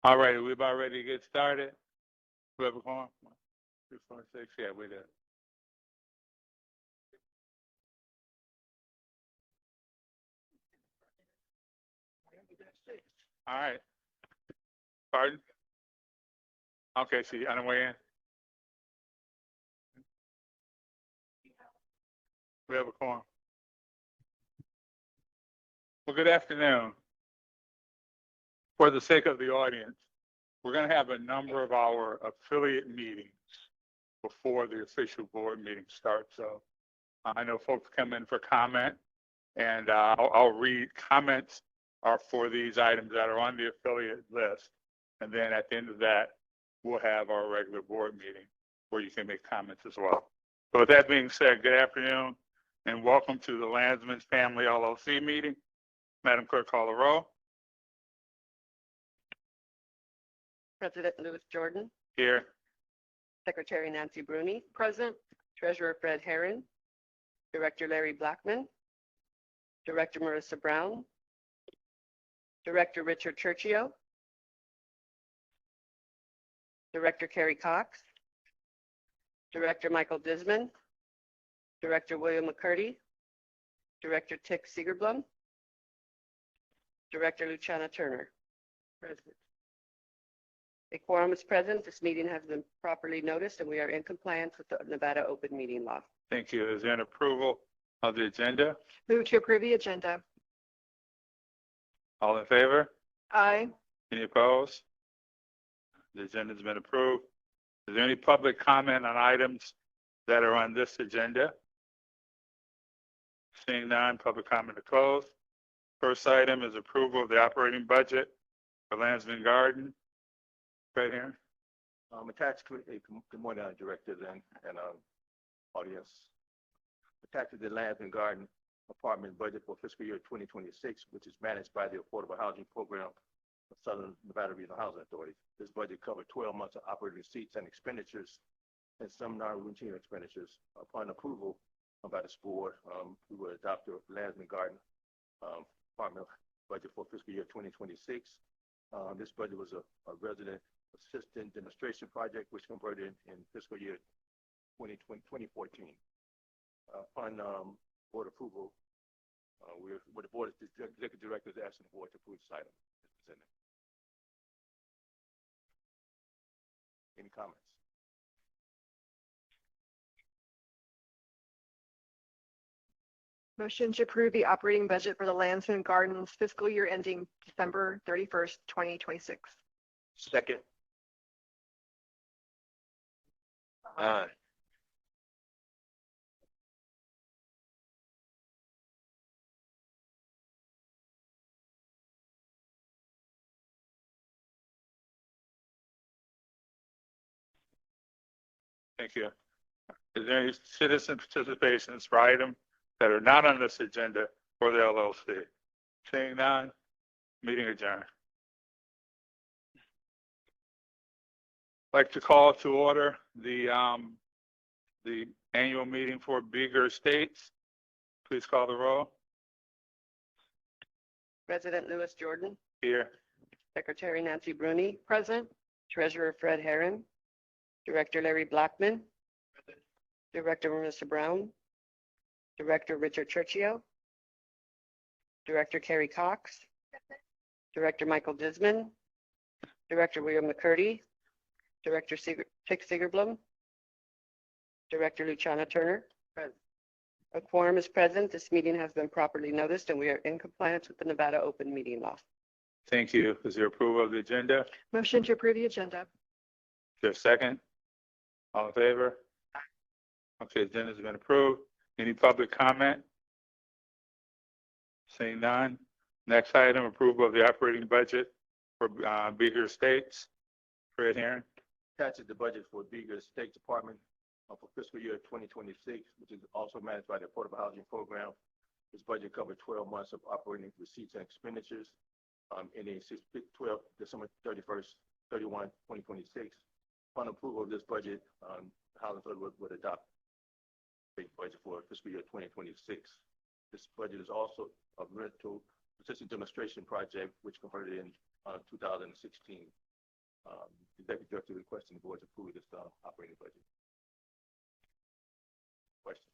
All right, we about ready to get started? We have a quorum? 2, 4, 6, yeah, we did. All right. Pardon? Okay, see, on the way in? We have a quorum. Well, good afternoon. For the sake of the audience, we're going to have a number of our affiliate meetings before the official board meeting starts. So I know folks come in for comment, and I'll read comments are for these items that are on the affiliate list. And then at the end of that, we'll have our regular board meeting where you can make comments as well. So with that being said, good afternoon and welcome to the Landsman's Family LLC meeting. Madam Clerk, call the roll. President Louis Jordan. Here. Secretary Nancy Bruni. Present. Treasurer Fred Herron. Director Larry Blackman. Director Marissa Brown. Director Richard Churchio. Director Kerry Cox. Director Michael Disman. Director William McCurdy. Director Tick Segerblum. Director Luciana Turner. Present. A quorum is present. This meeting has been properly noticed and we are in compliance with the Nevada open meeting law. Thank you. Is there an approval of the agenda? Move to approve the agenda. All in favor? Aye. Any opposed? The agenda has been approved. Is there any public comment on items that are on this agenda? Seeing none, public comment to close. First item is approval of the operating budget for Landsman Garden. Right here. Attached to a good morning, Director and audience. Attached to the Landsman Garden apartment budget for fiscal year 2026, which is managed by the Affordable Housing Program of Southern Nevada Regional Housing Authority. This budget covered 12 months of operating receipts and expenditures and some non-routine expenditures. Upon approval by this board, we will adopt the Landsman Garden apartment budget for fiscal year 2026. This budget was a resident assistant demonstration project which converted in fiscal year 2014. Upon board approval, the board of executive directors asking the board to approve this item as presented. Any comments? Motion to approve the operating budget for the Landsman Gardens fiscal year ending December 31st, 2026. Second. Aye. Thank you. Is there any citizen participations for items that are not on this agenda for the LLC? Seeing none, meeting adjourned. I'd like to call to order the annual meeting for Beager Estates. Please call the roll. President Louis Jordan. Here. Secretary Nancy Bruni. Present. Treasurer Fred Herron. Director Larry Blackman. Director Marissa Brown. Director Richard Churchio. Director Kerry Cox. Director Michael Disman. Director William McCurdy. Director Tick Segerblum. Director Luciana Turner. Present. A quorum is present. This meeting has been properly noticed and we are in compliance with the Nevada open meeting law. Thank you. Is there approval of the agenda? Motion to approve the agenda. Is there a second? All in favor? Okay, agenda has been approved. Any public comment? Seeing none. Next item, approval of the operating budget for Beager Estates. Fred Herron. Attached is the budget for Beager Estates Department for fiscal year 2026, which is also managed by the Affordable Housing Program. This budget covered 12 months of operating receipts and expenditures ending December 31st, 2026. Upon approval of this budget, the Housing Authority would adopt the budget for fiscal year 2026. This budget is also a rental assistant demonstration project which converted in 2016. Executive Director requesting the board to approve this operating budget. Questions?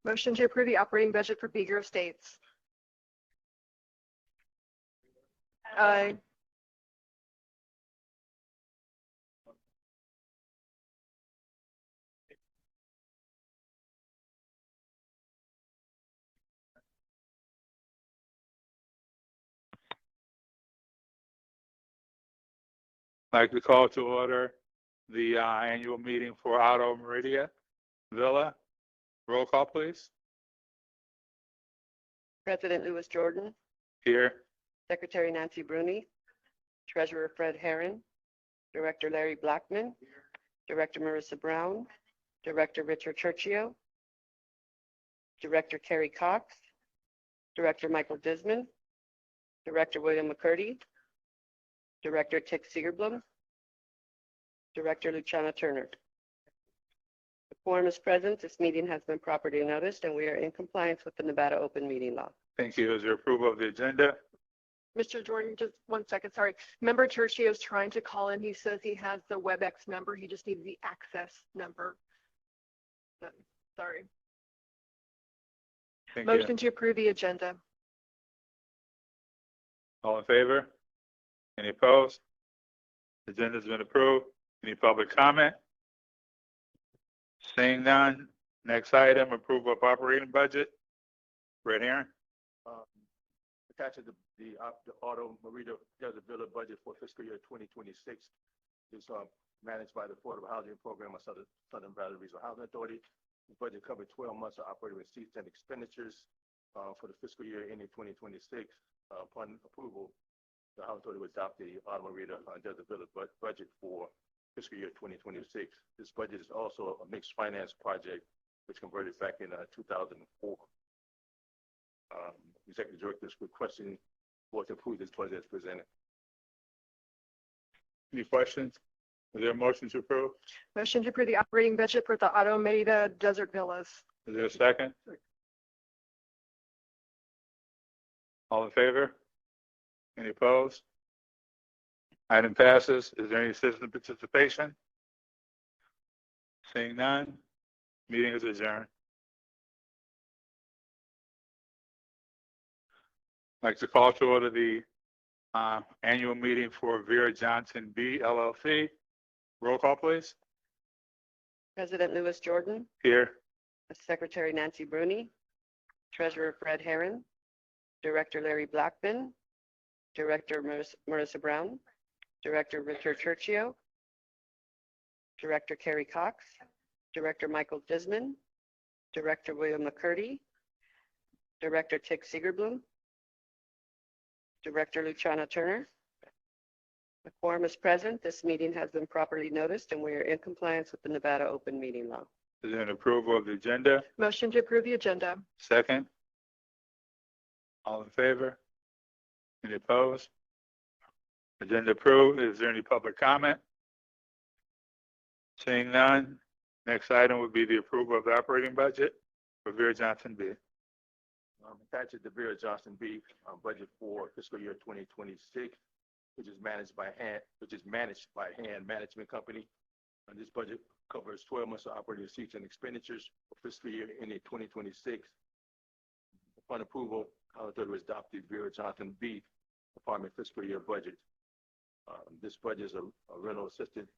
Motion to approve the operating budget for Beaker Estates. Aye. I'd like to call to order the annual meeting for Auto Meridia Villa. Roll call, please. President Louis Jordan, Here. Secretary Nancy Bruni, Treasurer Fred Herron, Director Larry Blackman, Director Marissa Brown, Director Richard Churchio, Director Kerry Cox, Director Michael Disman, Director William McCurdy, Director Tick Segerblum, Director Luciana Turner. The quorum is present. This meeting has been properly noticed, and we are in compliance with the Nevada Open Meeting Law. Thank you. Is there approval of the agenda? Mr. Jordan, just 1 second, sorry. Member Churchio is trying to call in. He says he has the WebEx number. He just needs the access number. Sorry. Thank you. Motion to approve the agenda. All in favor? Any opposed? Agenda's been approved. Any public comment? Seeing none. Next item, approval of operating budget. Red Herring. Attached to the Auto Meridia Desert Villa budget for fiscal year 2026 is managed by the Affordable Housing Program of Southern Valley Regional Housing Authority. The budget covered 12 months of operating receipts and expenditures for the fiscal year ending 2026. Upon approval, the Housing Authority will adopt the Auto Meridia Desert Villa budget for fiscal year 2026. This budget is also a mixed finance project which converted back in 2004. Executive Director is requesting board to approve this budget as presented. Any questions? Is there a motion to approve? Motion to approve the operating budget for the Auto Meridia Desert Villas. Is there a second? All in favor? Any opposed? Item passes. Is there any citizen participation? Seeing none, meeting is adjourned. I'd like to call to order the annual meeting for Vera Johnson B. LLC. Roll call, please. President Louis Jordan, Here. Secretary Nancy Bruni, Treasurer Fred Herron, Director Larry Blackman, Director Marissa Brown, Director Richard Churchio, Director Kerry Cox, Director Michael Disman, Director William McCurdy, Director Tick Segerblum, Director Luciana Turner. The quorum is present. This meeting has been properly noticed, and we are in compliance with the Nevada Open Meeting Law. Is there an approval of the agenda? Motion to approve the agenda. Second. All in favor? Any opposed? Agenda approved. Is there any public comment? Seeing none, next item would be the approval of the operating budget for Vera Johnson B. Attached to the Vera Johnson B budget for fiscal year 2026, which is managed by Hand Management Company. And this budget covers 12 months of operating receipts and expenditures for fiscal year ending 2026. Upon approval, Housing Authority will adopt the Vera Johnson B Department fiscal year budget. This budget is a rental assisted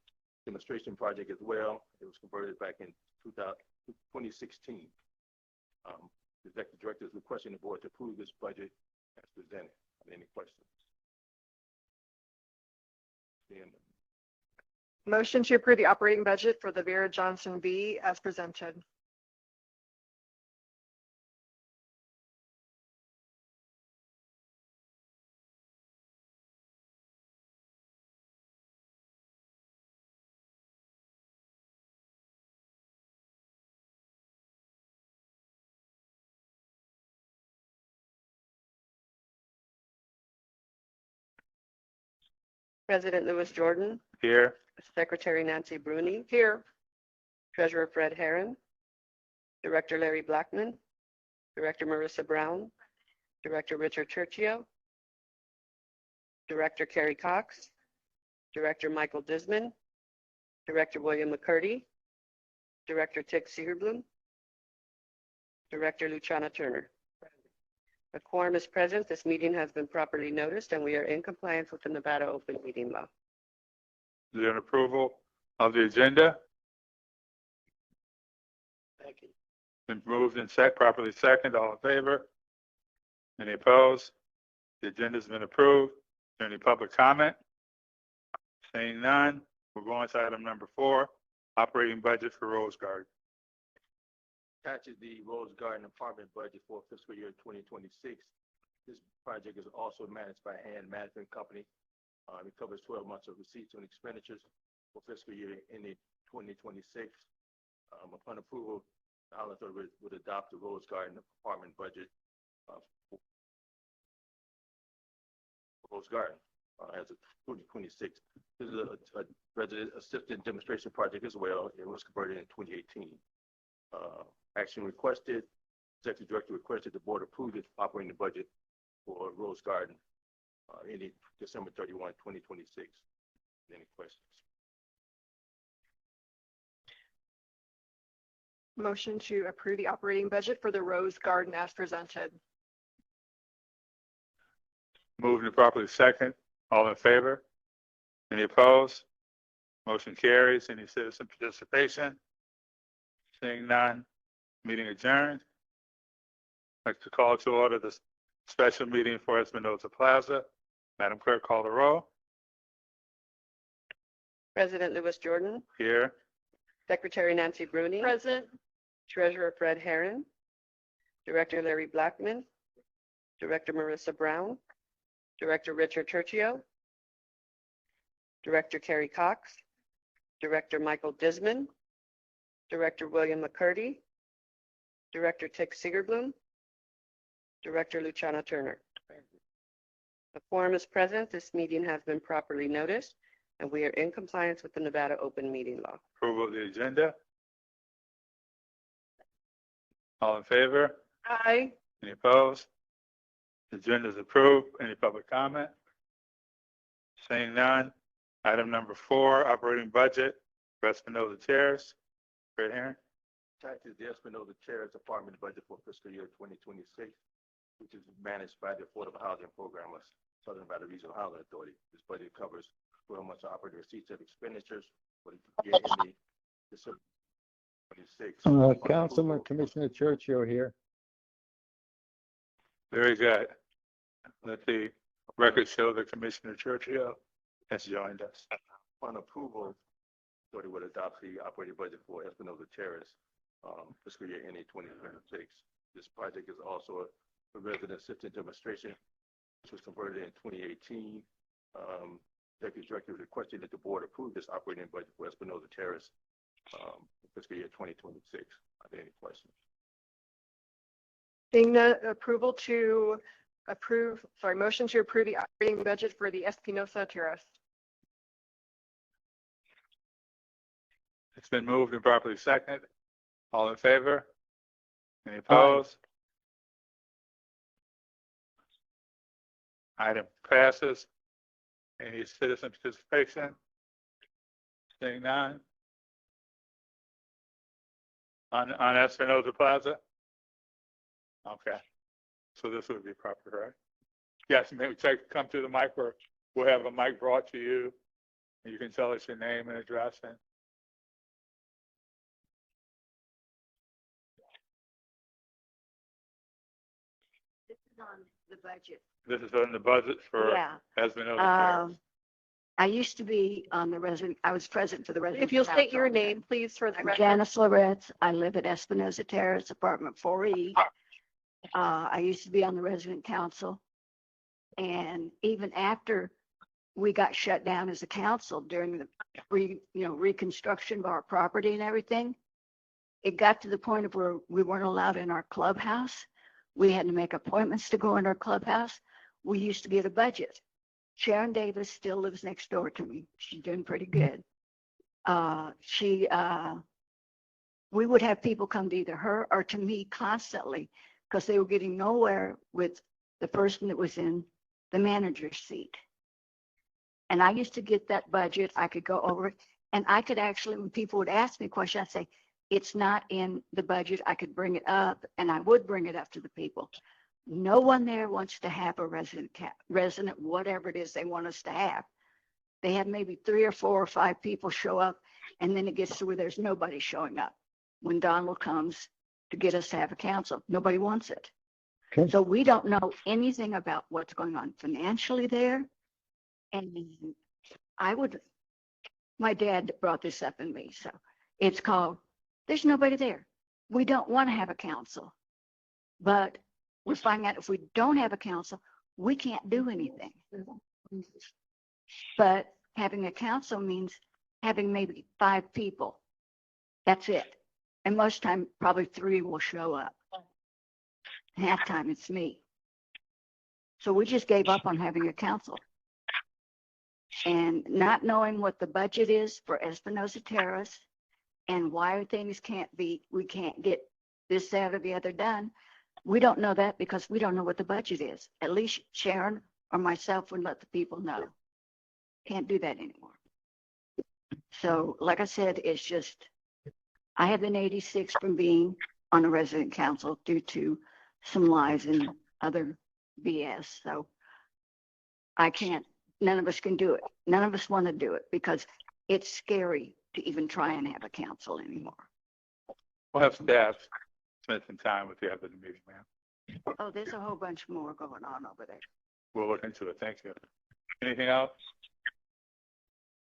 demonstration project as well. It was converted back in 2016. The Executive Director is requesting the board to approve this budget as presented. Any questions? Motion to approve the operating budget for the Vera Johnson B as presented. President Louis Jordan, Here. Secretary Nancy Bruni, Here. Treasurer Fred Herron, Director Larry Blackman, Director Marissa Brown, Director Richard Churchio, Director Kerry Cox, Director Michael Disman, Director William McCurdy, Director Tick Segerblum, Director Luciana Turner. A quorum is present. This meeting has been properly noticed and we are in compliance with the Nevada Open Meeting Law. Is there an approval of the agenda? Been moved and properly second. All in favor? Any opposed? The agenda's been approved. Is there any public comment? Seeing none, we're going to item number 4, operating budget for Rose Garden. Attached is the Rose Garden apartment budget for fiscal year 2026. This project is also managed by Hand Management Company. It covers 12 months of receipts and expenditures for fiscal year ending 2026. Upon approval, the Island Authority would adopt the Rose Garden apartment budget for Rose Garden as of 2026. This is a resident assistant demonstration project as well. It was converted in 2018. Action requested, Executive Director requested the board approve the operating budget for Rose Garden ending December 31, 2026. Any questions? Motion to approve the operating budget for the Rose Garden as presented. Moved and properly second. All in favor? Any opposed? Motion carries. Any citizen participation? Seeing none, meeting adjourned. I'd like to call to order the special meeting for Espinosa Plaza. Madam Clerk, call the roll. President Louis Jordan, Here. Secretary Nancy Bruni, Present. Treasurer Fred Herron, Director Larry Blackman, Director Marissa Brown, Director Richard Turchio, Director Kerry Cox, Director Michael Disman, Director William McCurdy, Director Tick Segerblum, Director Luciana Turner. A quorum is present. This meeting has been properly noticed and we are in compliance with the Nevada Open Meeting Law. Approval of the agenda. All in favor? Aye. Any opposed? The agenda is approved. Any public comment? Seeing none. Item number 4, operating budget for Espinosa Terrace. Fred Herron. Attached is the Espinosa Terrace apartment budget for fiscal year 2026, which is managed by the Affordable Housing Program of Southern Nevada Regional Housing Authority. This budget covers 12 months of operating receipts and expenditures for the year ending December 26. Councilman Commissioner Churchill here. Very good. Let the record show that Commissioner Churchill has joined us. Upon approval, the authority would adopt the operating budget for Espinosa Terrace fiscal year ending 2026. This project is also a resident assistant demonstration, which was converted in 2018. Executive Director requested that the board approve this operating budget for Espinosa Terrace fiscal year 2026. Are there any questions? Being the motion to approve the operating budget for the Espinosa Terrace. It's been moved and properly seconded. All in favor? Any opposed? Item passes. Any citizen participation? Seeing none. On Espinosa Plaza? Okay. So this would be proper, right? Yes, maybe come to the mic, or we'll have a mic brought to you. And you can tell us your name and address. And This is on the budget. this is on the budget for Yeah. Espinosa Terrace. I used to be on the resident, I was present for the resident. If you'll state your council. name, please, for the I'm record. Janice Loretz. I live at Espinosa Terrace, apartment 4E. I used to be on the resident council. And even after we got shut down as a council during the reconstruction of our property and everything, it got to the point of where we weren't allowed in our clubhouse. We had to make appointments to go in our clubhouse. We used to get a budget. Sharon Davis still lives next door to me. She's doing pretty good. We would have people come to either her or to me constantly because they were getting nowhere with the person that was in the manager's seat. And I used to get that budget. I could go over it. And I could actually, when people would ask me a question, I'd say, it's not in the budget. I could bring it up, and I would bring it up to the people. No one there wants to have a resident, whatever it is they want us to have. They have maybe 3 or 4 or 5 people show up, and then it gets to where there's nobody showing up. When Donald comes to get us to have a council, nobody wants it. Okay. So we don't know anything about what's going on financially there. And my dad brought this up in me, so it's called, there's nobody there. We don't want to have a council, but we're finding out if we don't have a council, we can't do anything. But having a council means having maybe 5 people. That's it. And most time, probably 3 will show up. Half time it's me. So we just gave up on having a council. And not knowing what the budget is for Espinosa Terrace and why we can't get this, that, or the other done. We don't know that because we don't know what the budget is. At least Sharon or myself would let the people know. Can't do that anymore. So like I said, it's just, I have been 86 from being on a resident council due to some lies and other BS. So I can't, none of us can do it. None of us want to do it because it's scary to even try and have a council anymore. We'll have staff spend some time with you after the meeting, ma'am. Oh, there's a whole bunch more going on over there. We'll look into it. Thank you. Anything else?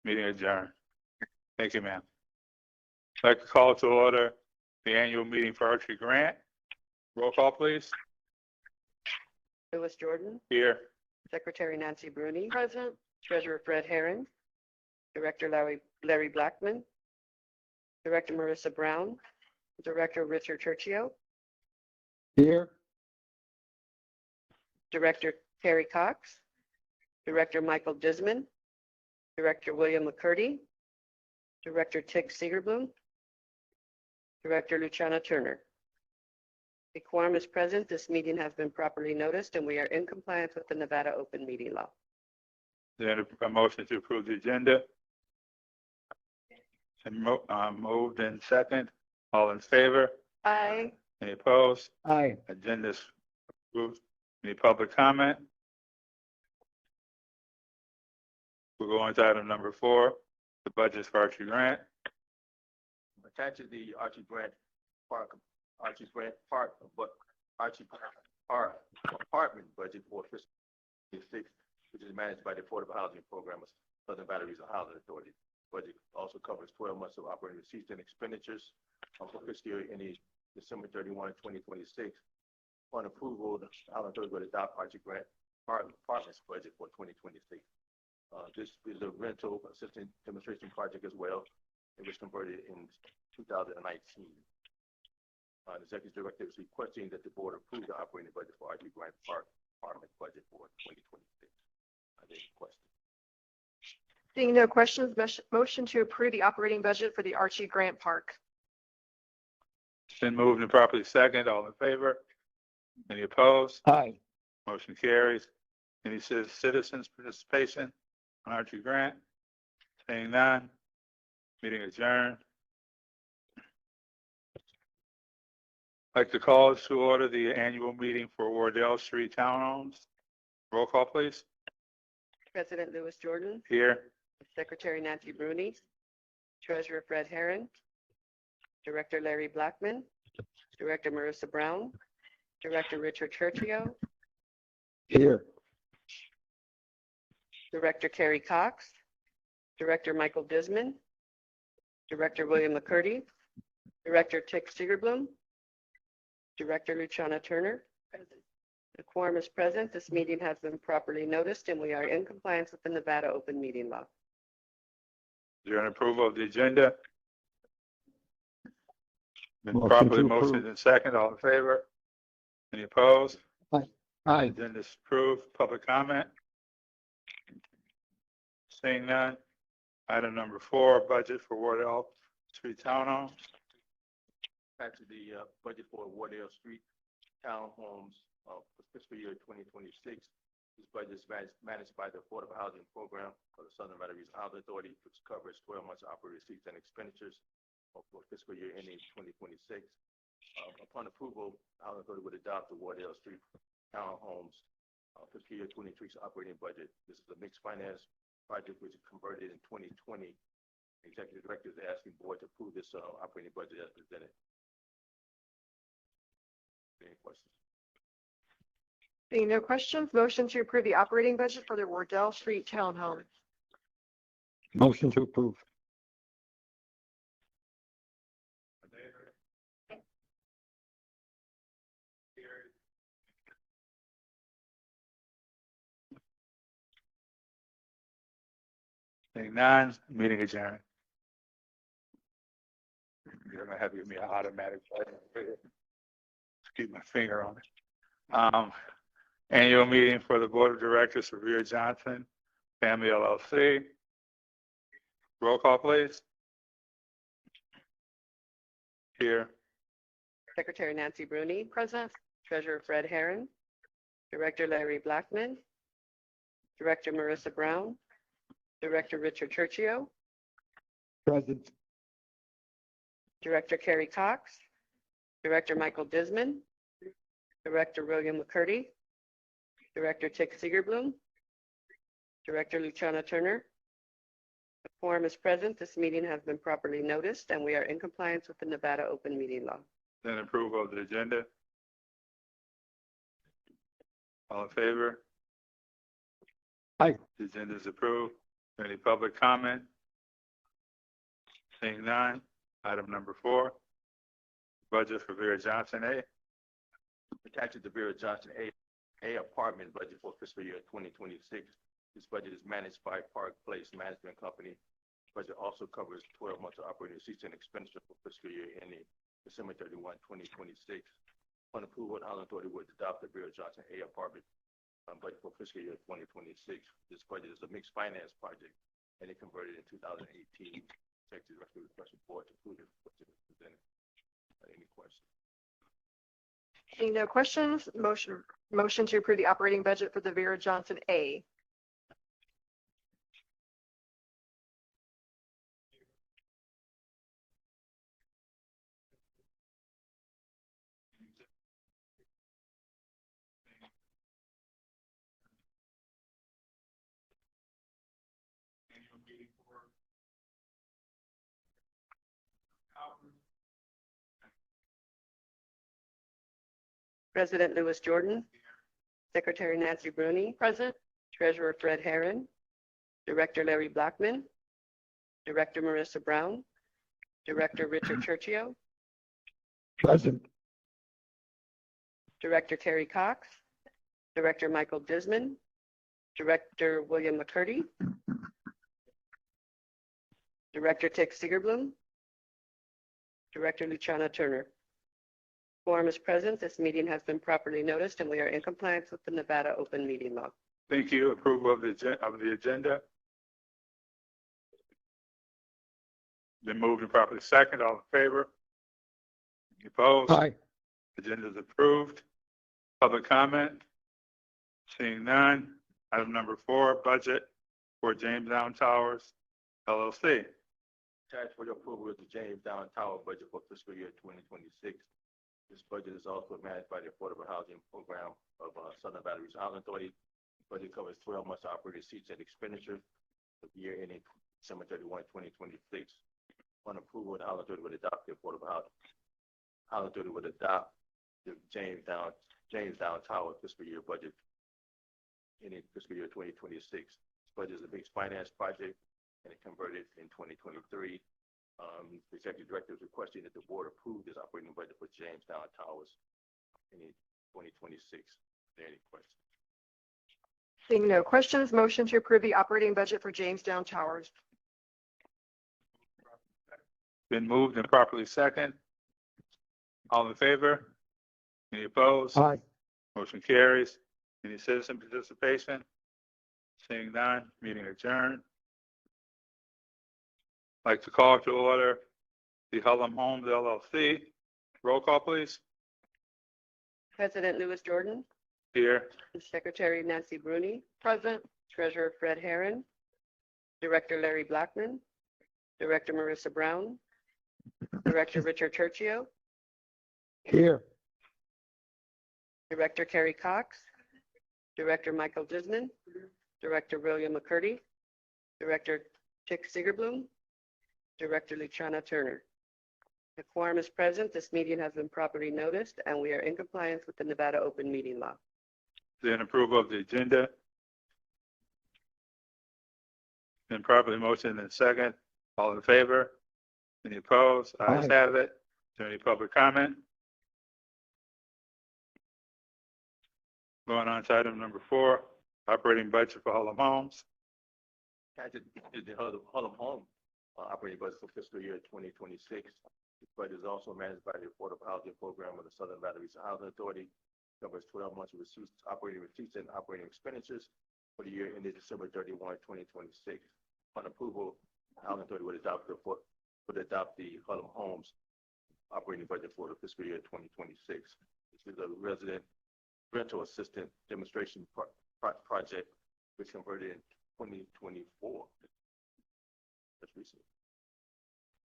Meeting adjourned. Thank you, ma'am. I'd like to call to order the annual meeting for Archie Grant. Roll call, please. Lewis Jordan, Here. Secretary Nancy Bruni, Present. Treasurer Fred Herron, Director Larry Blackman, Director Marissa Brown, Director Richard Churchio, Here. Director Terry Cox, Director Michael Disman, Director William McCurdy, Director Tick Seegerbloom, Director Luciana Turner. The quorum is present. This meeting has been properly noticed and we are in compliance with the Nevada open meeting law. Then a motion to approve the agenda. And moved in second. All in favor? Aye. Any opposed? Aye. Agenda's approved. Any public comment? We're going to item number 4, the budget for Archie Grant. Attached to the Archie Grant Park apartment budget for fiscal 2026, which is managed by the Affordable Housing Program of Southern Valley Regional Housing Authority. Budget also covers 12 months of operating receipts and expenditures for fiscal year ending December 31, 2026. On approval, the Housing Authority will adopt Archie Grant apartments budget for 2026. This is a rental assistance demonstration project as well. It was converted in 2019. The Executive Director is requesting that the board approve the operating budget for Archie Grant Park apartment budget for 2026. Are there any questions? Seeing no questions, motion to approve the operating budget for the Archie Grant Park. It's been moved and properly second. All in favor? Any opposed? Aye. Motion carries. Any citizens participation on Archie Grant? Seeing none. Meeting adjourned. I'd like to call to order the annual meeting for Wardell Street Townhomes. Roll call, please. President Lewis Jordan, Here. Secretary Nancy Bruni, Treasurer Fred Herron, Director Larry Blackman, Director Marissa Brown, Director Richard Churchio, Here. Director Terry Cox, Director Michael Disman, Director William McCurdy, Director Tick Seegerbloom, Director Luciana Turner. The quorum is present. This meeting has been properly noticed and we are in compliance with the Nevada open meeting law. Is there an approval of the agenda? Been Motion properly to motioned approve. and second. All in favor? Any opposed? Aye. Agenda's approved. Public comment? Seeing none. Item number 4, budget for Wardell Street Townhomes. Attached to the budget for Wardell Street Townhomes for fiscal year 2026, This budget is managed by the Affordable Housing Program of the Southern Valley Regional Housing Authority, which covers 12 months of operating receipts and expenditures for fiscal year ending 2026. Upon approval, the Housing Authority would adopt the Wardell Street Townhomes fiscal year 23 operating budget. This is a mixed finance project which is converted in 2020. Executive Director is asking board to approve this operating budget as presented. Any questions? Seeing no questions, motion to approve the operating budget for the Wardell Street Townhome. Motion to approve. Seeing none, meeting adjourned. You're gonna have to give me an automatic button. Just keep my finger on it. Annual meeting for the Board of Directors for Revere Johnson Family LLC. Roll call, please. Here. Secretary Nancy Bruni, Present. Treasurer Fred Herron, Director Larry Blackman, Director Marissa Brown, Director Richard Churchio, Present. Director Kerry Cox, Director Michael Disman, Director William McCurdy, Director Tick Seegerblum, Director Luciana Turner. The quorum is present. This meeting has been properly noticed, and we are in compliance with the Nevada open meeting law. Then approval of the agenda. All in favor? Aye. The agenda is approved. Any public comment? Seeing none. Item number 4, budget for Vera Johnson A. Attached to the Vera Johnson A apartment budget for fiscal year 2026. This budget is managed by Park Place Management Company. Budget also covers 12 months of operating receipts and expenditure for fiscal year ending December 31, 2026. On approval, the Housing Authority would adopt the Vera Johnson A apartment budget for fiscal year 2026. This budget is a mixed finance project and it converted in 2018. Executive Director requests the board to approve it. Any questions? Seeing no questions, motion to approve the operating budget for the Vera Johnson A. President Louis Jordan, Secretary Nancy Bruni, Present. Treasurer Fred Herron, Director Larry Blackman, Director Marissa Brown, Director Richard Churchio, Present. Director Kerry Cox, Director Michael Disman, Director William McCurdy, Director Tick Seegerblum, Director Luciana Turner. Quorum is present. This meeting has been properly noticed, and we are in compliance with the Nevada open meeting law. Thank you. Approval of the agenda. Been moved and properly second. All in favor? Any opposed? Aye. Agenda is approved. Public comment? Seeing none. Item number 4, budget for Jamestown Towers LLC. Attached for your approval is the Jamestown Tower budget for fiscal year 2026. This budget is also managed by the Affordable Housing Program of Southern Valley Regional Housing Authority. The budget covers 12 months of operating receipts and expenditures for the year ending December 31, 2026. On approval, the Housing Authority would adopt the Affordable Housing Authority would adopt the Jamestown Tower fiscal year budget in fiscal year 2026. This budget is a mixed finance project and it converted in 2023. The Executive Director is requesting that the board approve this operating budget for Jamestown Towers in 2026. Are there any questions? Seeing no questions, motion to approve the operating budget for Jamestown Towers. Been moved and properly second. All in favor? Any opposed? Aye. Motion carries. Any citizen participation? Seeing none, meeting adjourned. I'd like to call to order the Hullum Homes LLC. Roll call, please. President Louis Jordan, Here. Secretary Nancy Bruni, Present. Treasurer Fred Heron, Director Larry Blackman, Director Marissa Brown, Director Richard Churchio, Here. Director Kerry Cox, Director Michael Disman, Director William McCurdy, Director Chick Sigerbloom, Director Luciana Turner. The quorum is present. This meeting has been properly noticed, and we are in compliance with the Nevada Open Meeting Law. Then approval of the agenda. Been properly motioned and second. All in favor? Any opposed? Ayes Aye. have it. Is there any public comment? Going on to item number 4, operating budget for Harlem Homes. Attached is the Harlem Home operating budget for fiscal year 2026. This budget is also managed by the Affordable Housing Program of the Southern Valley Regional Housing Authority. Covers 12 months of receipts, operating receipts and operating expenditures for the year ended December 31, 2026. On approval, the Housing Authority would adopt the Harlem Homes operating budget for the fiscal year 2026. This is a resident rental assistant demonstration project which converted in 2024. That's recent.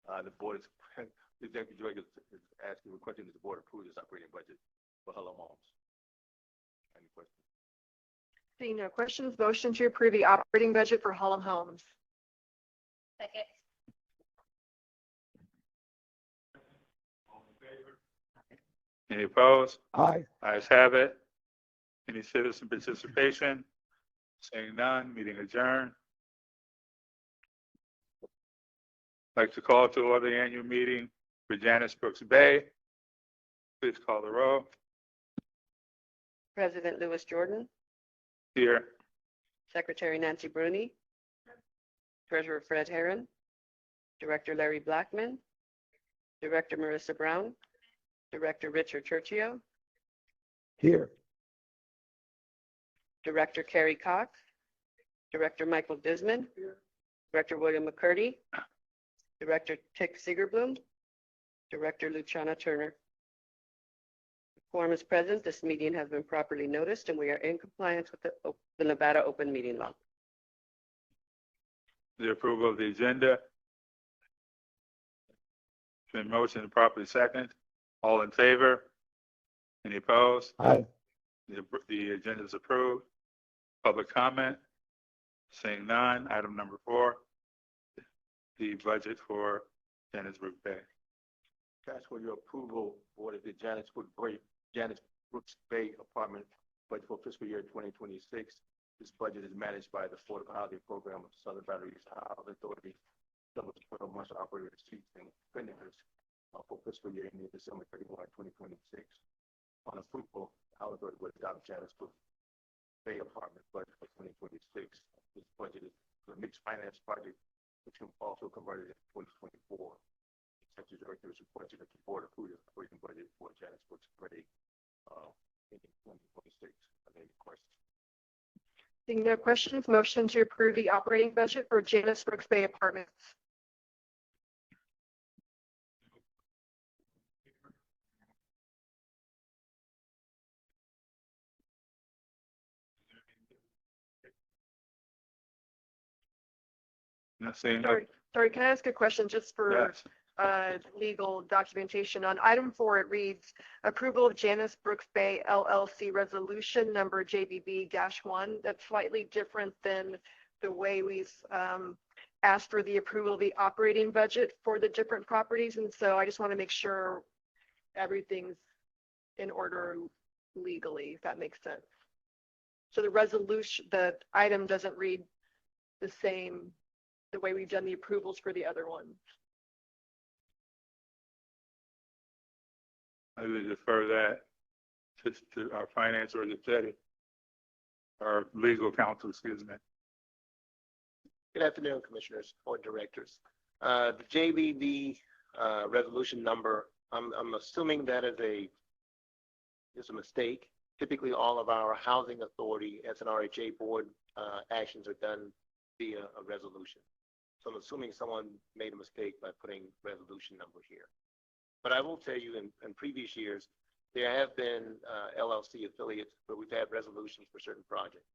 The board is, the executive director is asking, requesting that the board approve this operating budget for Harlem Homes. Any questions? Seeing no questions, motion to approve the operating budget for Harlem Homes. Second. Any opposed? Aye. Ayes have it. Any citizen participation? Seeing none, meeting adjourned. I'd like to call to order the annual meeting for Janice Brooks Bay. Please call the roll. President Louis Jordan, Here. Secretary Nancy Bruni, Treasurer Fred Heron, Director Larry Blackman, Director Marissa Brown, Director Richard Churchio, Here. Director Kerry Cox, Director Michael Disman, Director William McCurdy, Director Chick Sigerbloom, Director Luciana Turner. The quorum is present. This meeting has been properly noticed, and we are in compliance with the Nevada Open Meeting Law. The approval of the agenda. It's been motioned and properly second. All in favor? Any opposed? Aye. The agenda is approved. Public comment? Seeing none. Item number 4, the budget for Janice Brooks Bay. Ask for your approval for the Janice Brooks Bay apartment budget for fiscal year 2026. This budget is managed by the Affordable Housing Program of Southern Valley Regional Housing Authority. Covers 12 months of operating receipts and expenditures for fiscal year ending December 31, 2026. On approval, the Housing Authority would adopt Janice Brooks Bay apartment budget for 2026. This budget is a mixed finance project, which also converted in 2024. Executive Director is requesting that the board approve the operating budget for Janice Brooks Bay in 2026. Are there any questions? Seeing no questions, motion to approve the operating budget for Janice Brooks Bay Apartments. Not seeing no. Sorry, can I ask a question just for Yes. legal documentation? On item 4, it reads approval of Janice Brooks Bay LLC resolution number JBB-1. That's slightly different than the way we've asked for the approval of the operating budget for the different properties. And so I just want to make sure everything's in order legally, if that makes sense. So the resolution, the item doesn't read the same the way we've done the approvals for the other ones. I would defer that to our finance or our legal counsel, excuse me. Good afternoon, Commissioners or Directors. The JBB resolution number, I'm assuming that is a mistake. Typically, all of our housing authority, SNRHA board actions are done via a resolution. So I'm assuming someone made a mistake by putting resolution number here. But I will tell you in previous years, There have been LLC affiliates, but we've had resolutions for certain projects.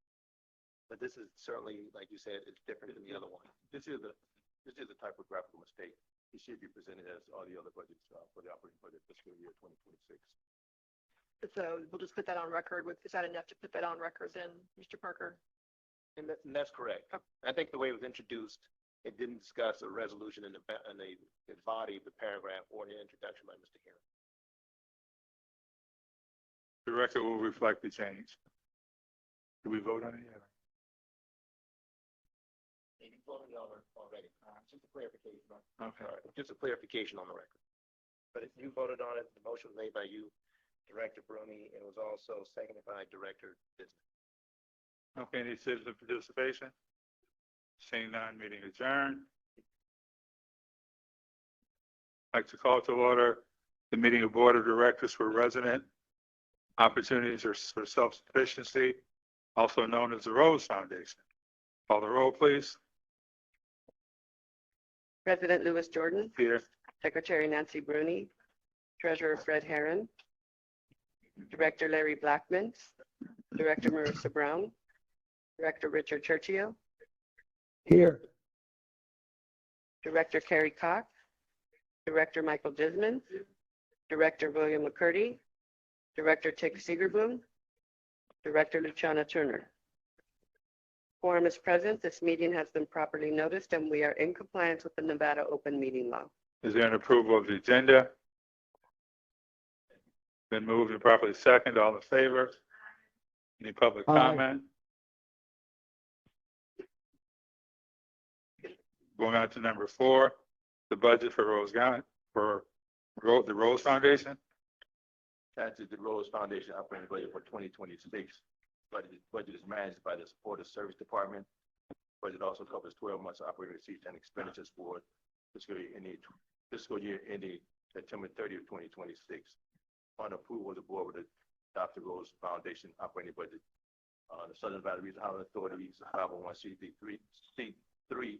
But this is certainly, like you said, it's different than the other one. This is a typographical mistake. It should be presented as all the other budgets for the operating budget fiscal year 2026. So we'll just put that on record. Is that enough to put that on record then, Mr. Parker? And that's correct. I think the way it was introduced, it didn't discuss a resolution in the body of the paragraph or the introduction by Mr. Herron. The record will reflect the change. Did we vote on it yet? You voted on it already. Just a clarification. Okay. Just a clarification on the record. But if you voted on it, the motion was made by you, Director Bruni, and it was also seconded by Director Disney. Okay, any citizen participation? Seeing none, meeting adjourned. I'd like to call to order the meeting of Board of Directors for Resident Opportunities for Self-Sufficiency, also known as the Rose Foundation. Call the roll, please. President Louis Jordan, Here. Secretary Nancy Bruni, Treasurer Fred Herron, Director Larry Blackman, Director Marissa Brown, Director Richard Churchio, Here. Director Carrie Cox, Director Michael Disman, Director William McCurdy, Director Tick Segerboom, Director Luciana Turner. Quorum is present. This meeting has been properly noticed and we are in compliance with the Nevada Open Meeting Law. Is there an approval of the agenda? Been moved and properly second. All in favor? Any public Aye. comment? Going on to number 4, the budget for the Rose Foundation. That is the Rose Foundation operating budget for 2026. Budget is managed by the Supportive Service Department. Budget also covers 12 months of operating receipts and expenditures for fiscal year ending September 30th, 2026. On approval, the board would adopt the Rose Foundation operating budget. The Southern Valley Regional Housing Authority is a 501c3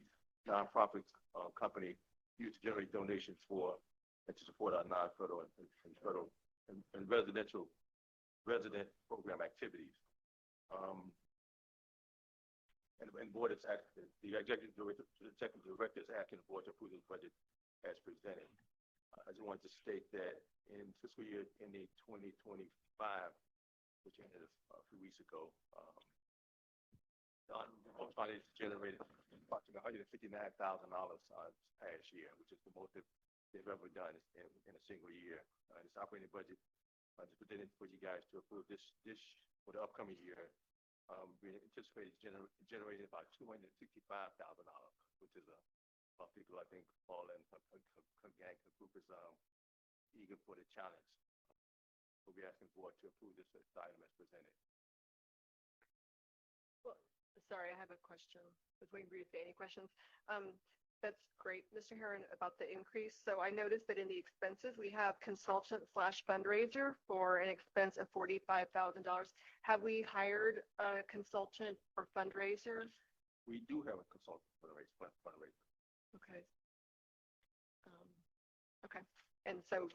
nonprofit company used to generate donations for and to support our non-federal and federal and resident program activities. And board is the executive director is asking the board to approve the budget as presented. I just wanted to state that in fiscal year ending 2025, which ended a few weeks ago, Rose Foundation generated approximately $159,000 past year, which is the most they've ever done in a single year. This operating budget is presented for you guys to approve this for the upcoming year. We anticipate generating about $265,000, which is a people I think all in gang group is eager for the challenge. We'll be asking the board to approve this item as presented. Well, sorry, I have a question. I was waiting for you to say any questions. That's great, Mr. Herron, about the increase. So I noticed that in the expenses, we have consultant/fundraiser for an expense of $45,000. Have we hired a consultant for fundraiser? We do have a consultant fundraiser. Okay. Okay. And so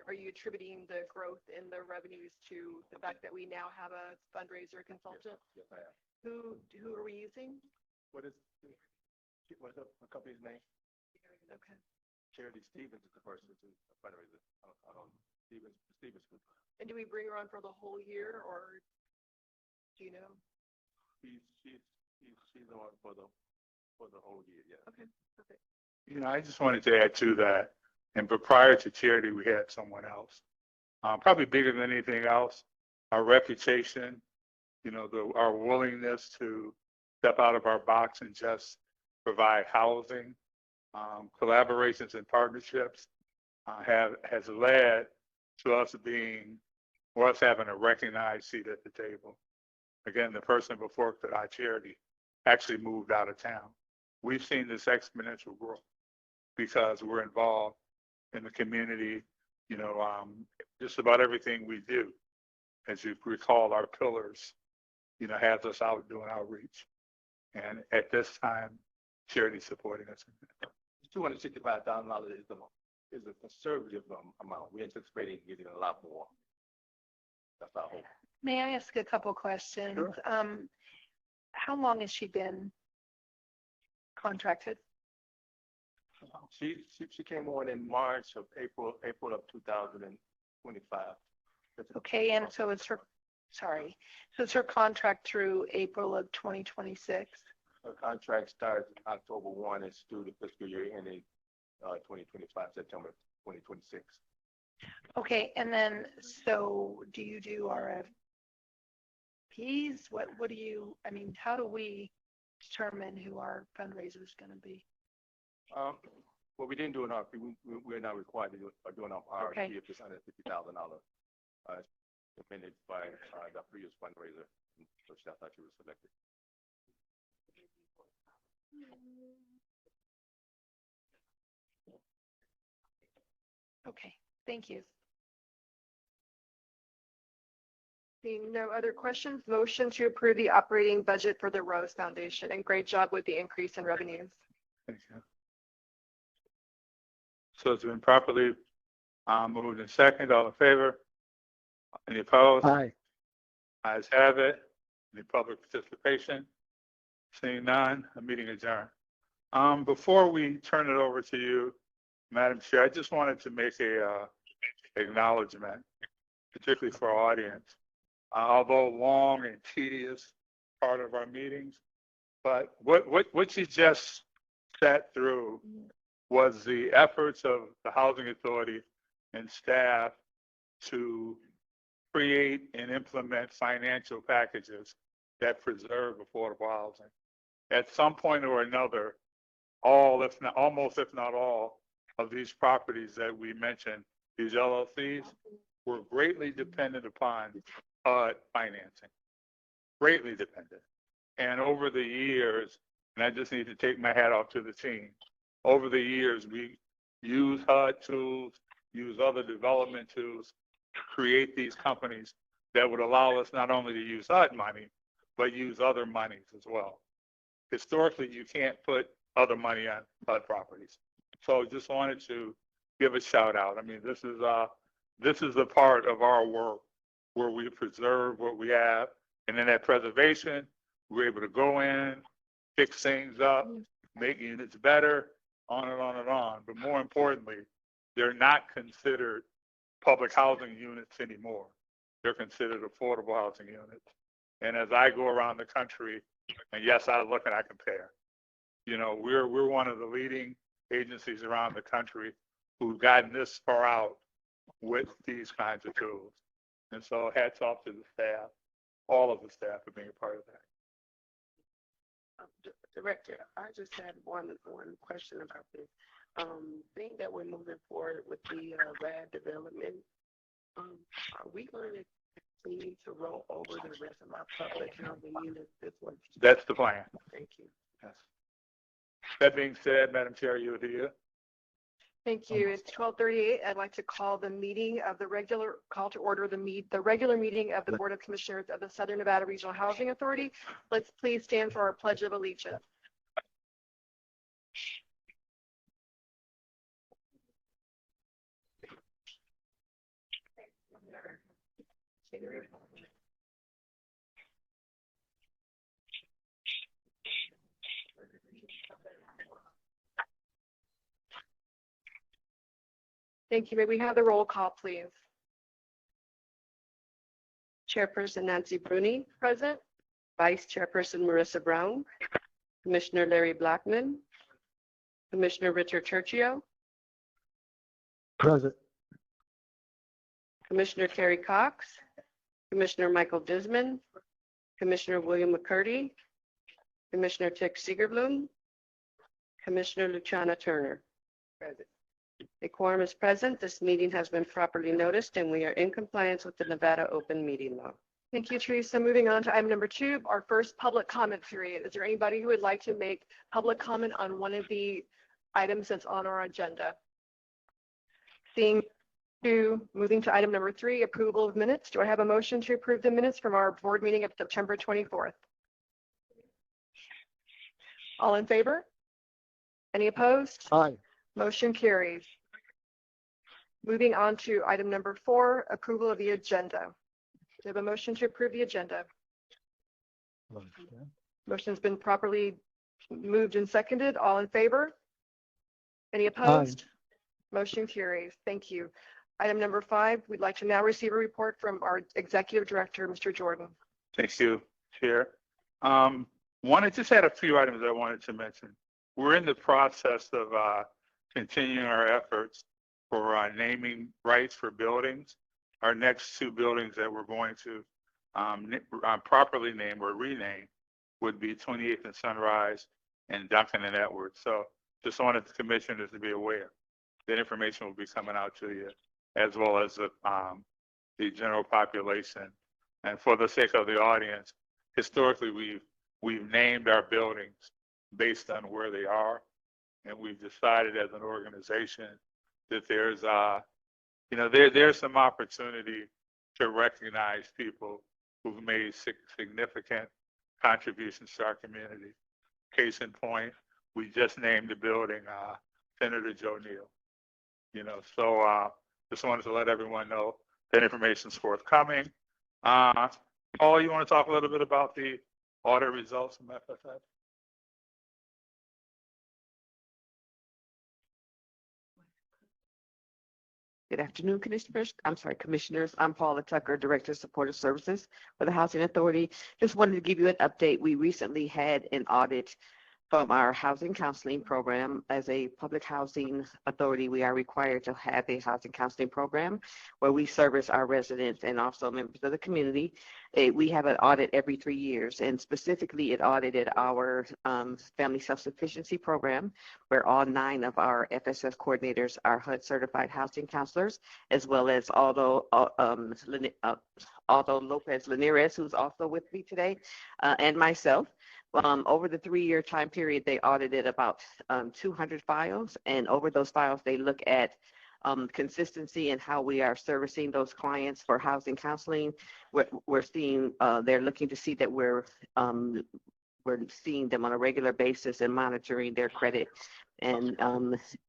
are you attributing the growth in the revenues to the fact that we now have a fundraiser consultant? Yes, I am. Who are we using? What's the company's name? Okay. Charity Stevens is the person who's a fundraiser. Stevens Group. And do we bring her on for the whole year, or do you know? She's on for the whole year. Yeah. Okay. Perfect. I just wanted to add to that. And but prior to Charity, we had someone else. Probably bigger than anything else, our reputation, our willingness to step out of our box and just provide housing, collaborations and partnerships has led to us having a recognized seat at the table. Again, the person before our Charity actually moved out of town. We've seen this exponential growth because we're involved in the community, just about everything we do. As you recall, our pillars, has us out doing outreach. And at this time, Charity supporting us. $265,000 is a conservative amount. We're anticipating getting a lot more. That's our hope. May I ask a couple questions? Sure. How long has she been contracted? She came on in March of April of 2025. Okay, and so it's her, sorry, so it's her contract through April of 2026? Her contract starts October 1. It's through the fiscal year ending 2025, September 2026. Okay, and then, so do you do RFPs? What do you, I mean, how do we determine who our fundraiser is going to be? Well, we didn't do an RFP. We're not required to do an RFP Okay. if it's under $50,000. Submitted by the previous fundraiser, so that's how she was selected. Okay, thank you. Seeing no other questions, motion to approve the operating budget for the Rose Foundation, and great job with the increase in revenues. Thank you. So it's been properly moved in second. All in favor? Any opposed? Aye. Ayes have it. Any public participation? Seeing none, a meeting adjourned. Before we turn it over to you, Madam Chair, I just wanted to make a acknowledgement, particularly for our audience. Although long and tedious part of our meetings, but what you just sat through was the efforts of the Housing Authority and staff to create and implement financial packages that preserve affordable housing. At some point or another, almost if not all, of these properties that we mentioned, these LLCs, were greatly dependent upon financing, greatly dependent. And over the years, and I just need to take my hat off to the team, over the years, we use HUD tools, use other development tools to create these companies that would allow us not only to use HUD money, but use other monies as well. Historically, you can't put other money on HUD properties. So just wanted to give a shout out. I mean, this is a part of our work where we preserve what we have. And in that preservation, we're able to go in, fix things up, make units better, on and on and on. But more importantly, they're not considered public housing units anymore. They're considered affordable housing units. And as I go around the country, and yes, I look and I compare, you know, we're one of the leading agencies around the country who've gotten this far out with these kinds of tools. And so hats off to the staff, all of the staff for being a part of that. Director, I just had one question about this. Being that we're moving forward with the RAD development, are we going to continue to roll over the rest of our public housing units this way? That's the plan. Thank you. Yes. That being said, Madam Chair, you're here. Thank you. It's 12:38. I'd like to call the meeting of the regular meeting of the Board of Commissioners of the Southern Nevada Regional Housing Authority. Let's please stand for our Pledge of Allegiance. Thank you. May we have the roll call, please? Chairperson Nancy Bruni, Present. Vice Chairperson Marissa Brown, Commissioner Larry Blackman, Commissioner Richard Churchio, Present. Commissioner Carrie Cox, Commissioner Michael Disman, Commissioner William McCurdy, Commissioner Tick Seegerblum, Commissioner Luciana Turner. Present. A quorum is present. This meeting has been properly noticed and we are in compliance with the Nevada Open Meeting Law. Thank you, Teresa. Moving on to item number 2, our first public comment period. Is there anybody who would like to make public comment on one of the items that's on our agenda? Seeing two, moving to item number 3, approval of minutes. Do I have a motion to approve the minutes from our board meeting of September 24th? All in favor? Any opposed? Aye. Motion carries. Moving on to item number 4, approval of the agenda. we have a motion to approve the agenda? Motion's been properly moved and seconded. All in favor? Any opposed? Motion carries. Thank you. Item number 5, we'd like to now receive a report from our Executive Director, Mr. Jordan. Thank you, Chair. Just had a few items I wanted to mention. We're in the process of continuing our efforts for naming rights for buildings. Our next 2 buildings that we're going to properly name or rename would be 28th and Sunrise and Duncan and Edwards. So just wanted the commissioners to be aware that information will be coming out to you, as well as the general population. And for the sake of the audience, historically we've named our buildings based on where they are, and we've decided as an organization that there's there's some opportunity to recognize people who've made significant contributions to our community. Case in point, we just named the building Senator Joe Neal. So just wanted to let everyone know that information is forthcoming. Paul, you want to talk a little bit about the audit results from FSS? Good afternoon, Commissioners. I'm Paula Tucker, Director of Supportive Services for the Housing Authority. Just wanted to give you an update. We recently had an audit from our housing counseling program. As a public housing authority, we are required to have a housing counseling program where we service our residents and also members of the community. We have an audit every 3 years, and specifically it audited our family self-sufficiency program, where all 9 of our FSS coordinators are HUD certified housing counselors, as well as Aldo Lopez Linares, who's also with me today, and myself. Over the 3-year time period, they audited about 200 files, and over those files, they look at consistency and how we are servicing those clients for housing counseling. We're seeing they're looking to see that we're seeing them on a regular basis and monitoring their credit and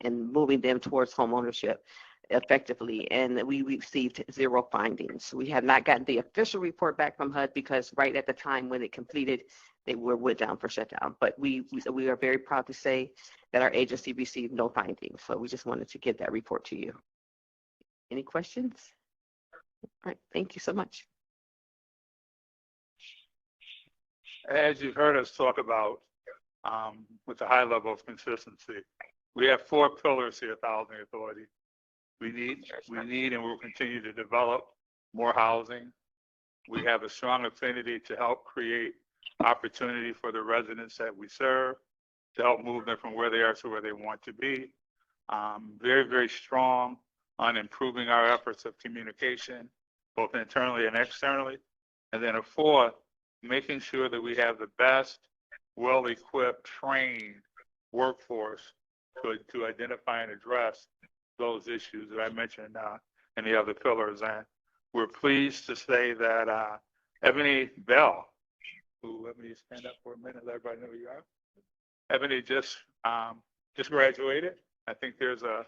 moving them towards home ownership effectively, and we received 0 findings. We have not gotten the official report back from HUD because right at the time when it completed, they went down for shutdown. But we are very proud to say that our agency received no findings. So we just wanted to give that report to you. Any questions? All right, thank you so much. As you've heard us talk about with a high level of consistency, we have 4 pillars here at the Housing Authority. We need and will continue to develop more housing. We have a strong affinity to help create opportunity for the residents that we serve, to help move them from where they are to where they want to be. Very, very strong on improving our efforts of communication, both internally and externally. And then a 4th, making sure that we have the best, well-equipped, trained workforce to identify and address those issues that I mentioned in the other pillars. And we're pleased to say that Ebony Bell, who, let me stand up for a minute, let everybody know who you are. Ebony just graduated. I think there's a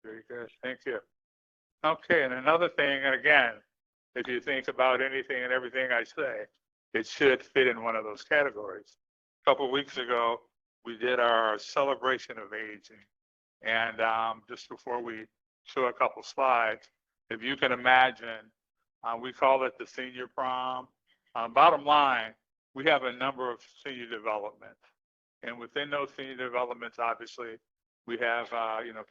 very good. Thank you. Okay, and another thing, and again, if you think about anything and everything I say, it should fit in one of those categories. A couple of weeks ago, we did our celebration of aging. And just before we show a couple slides, if you can imagine, we call it the senior prom. Bottom line, we have a number of senior developments. And within those senior developments, obviously, we have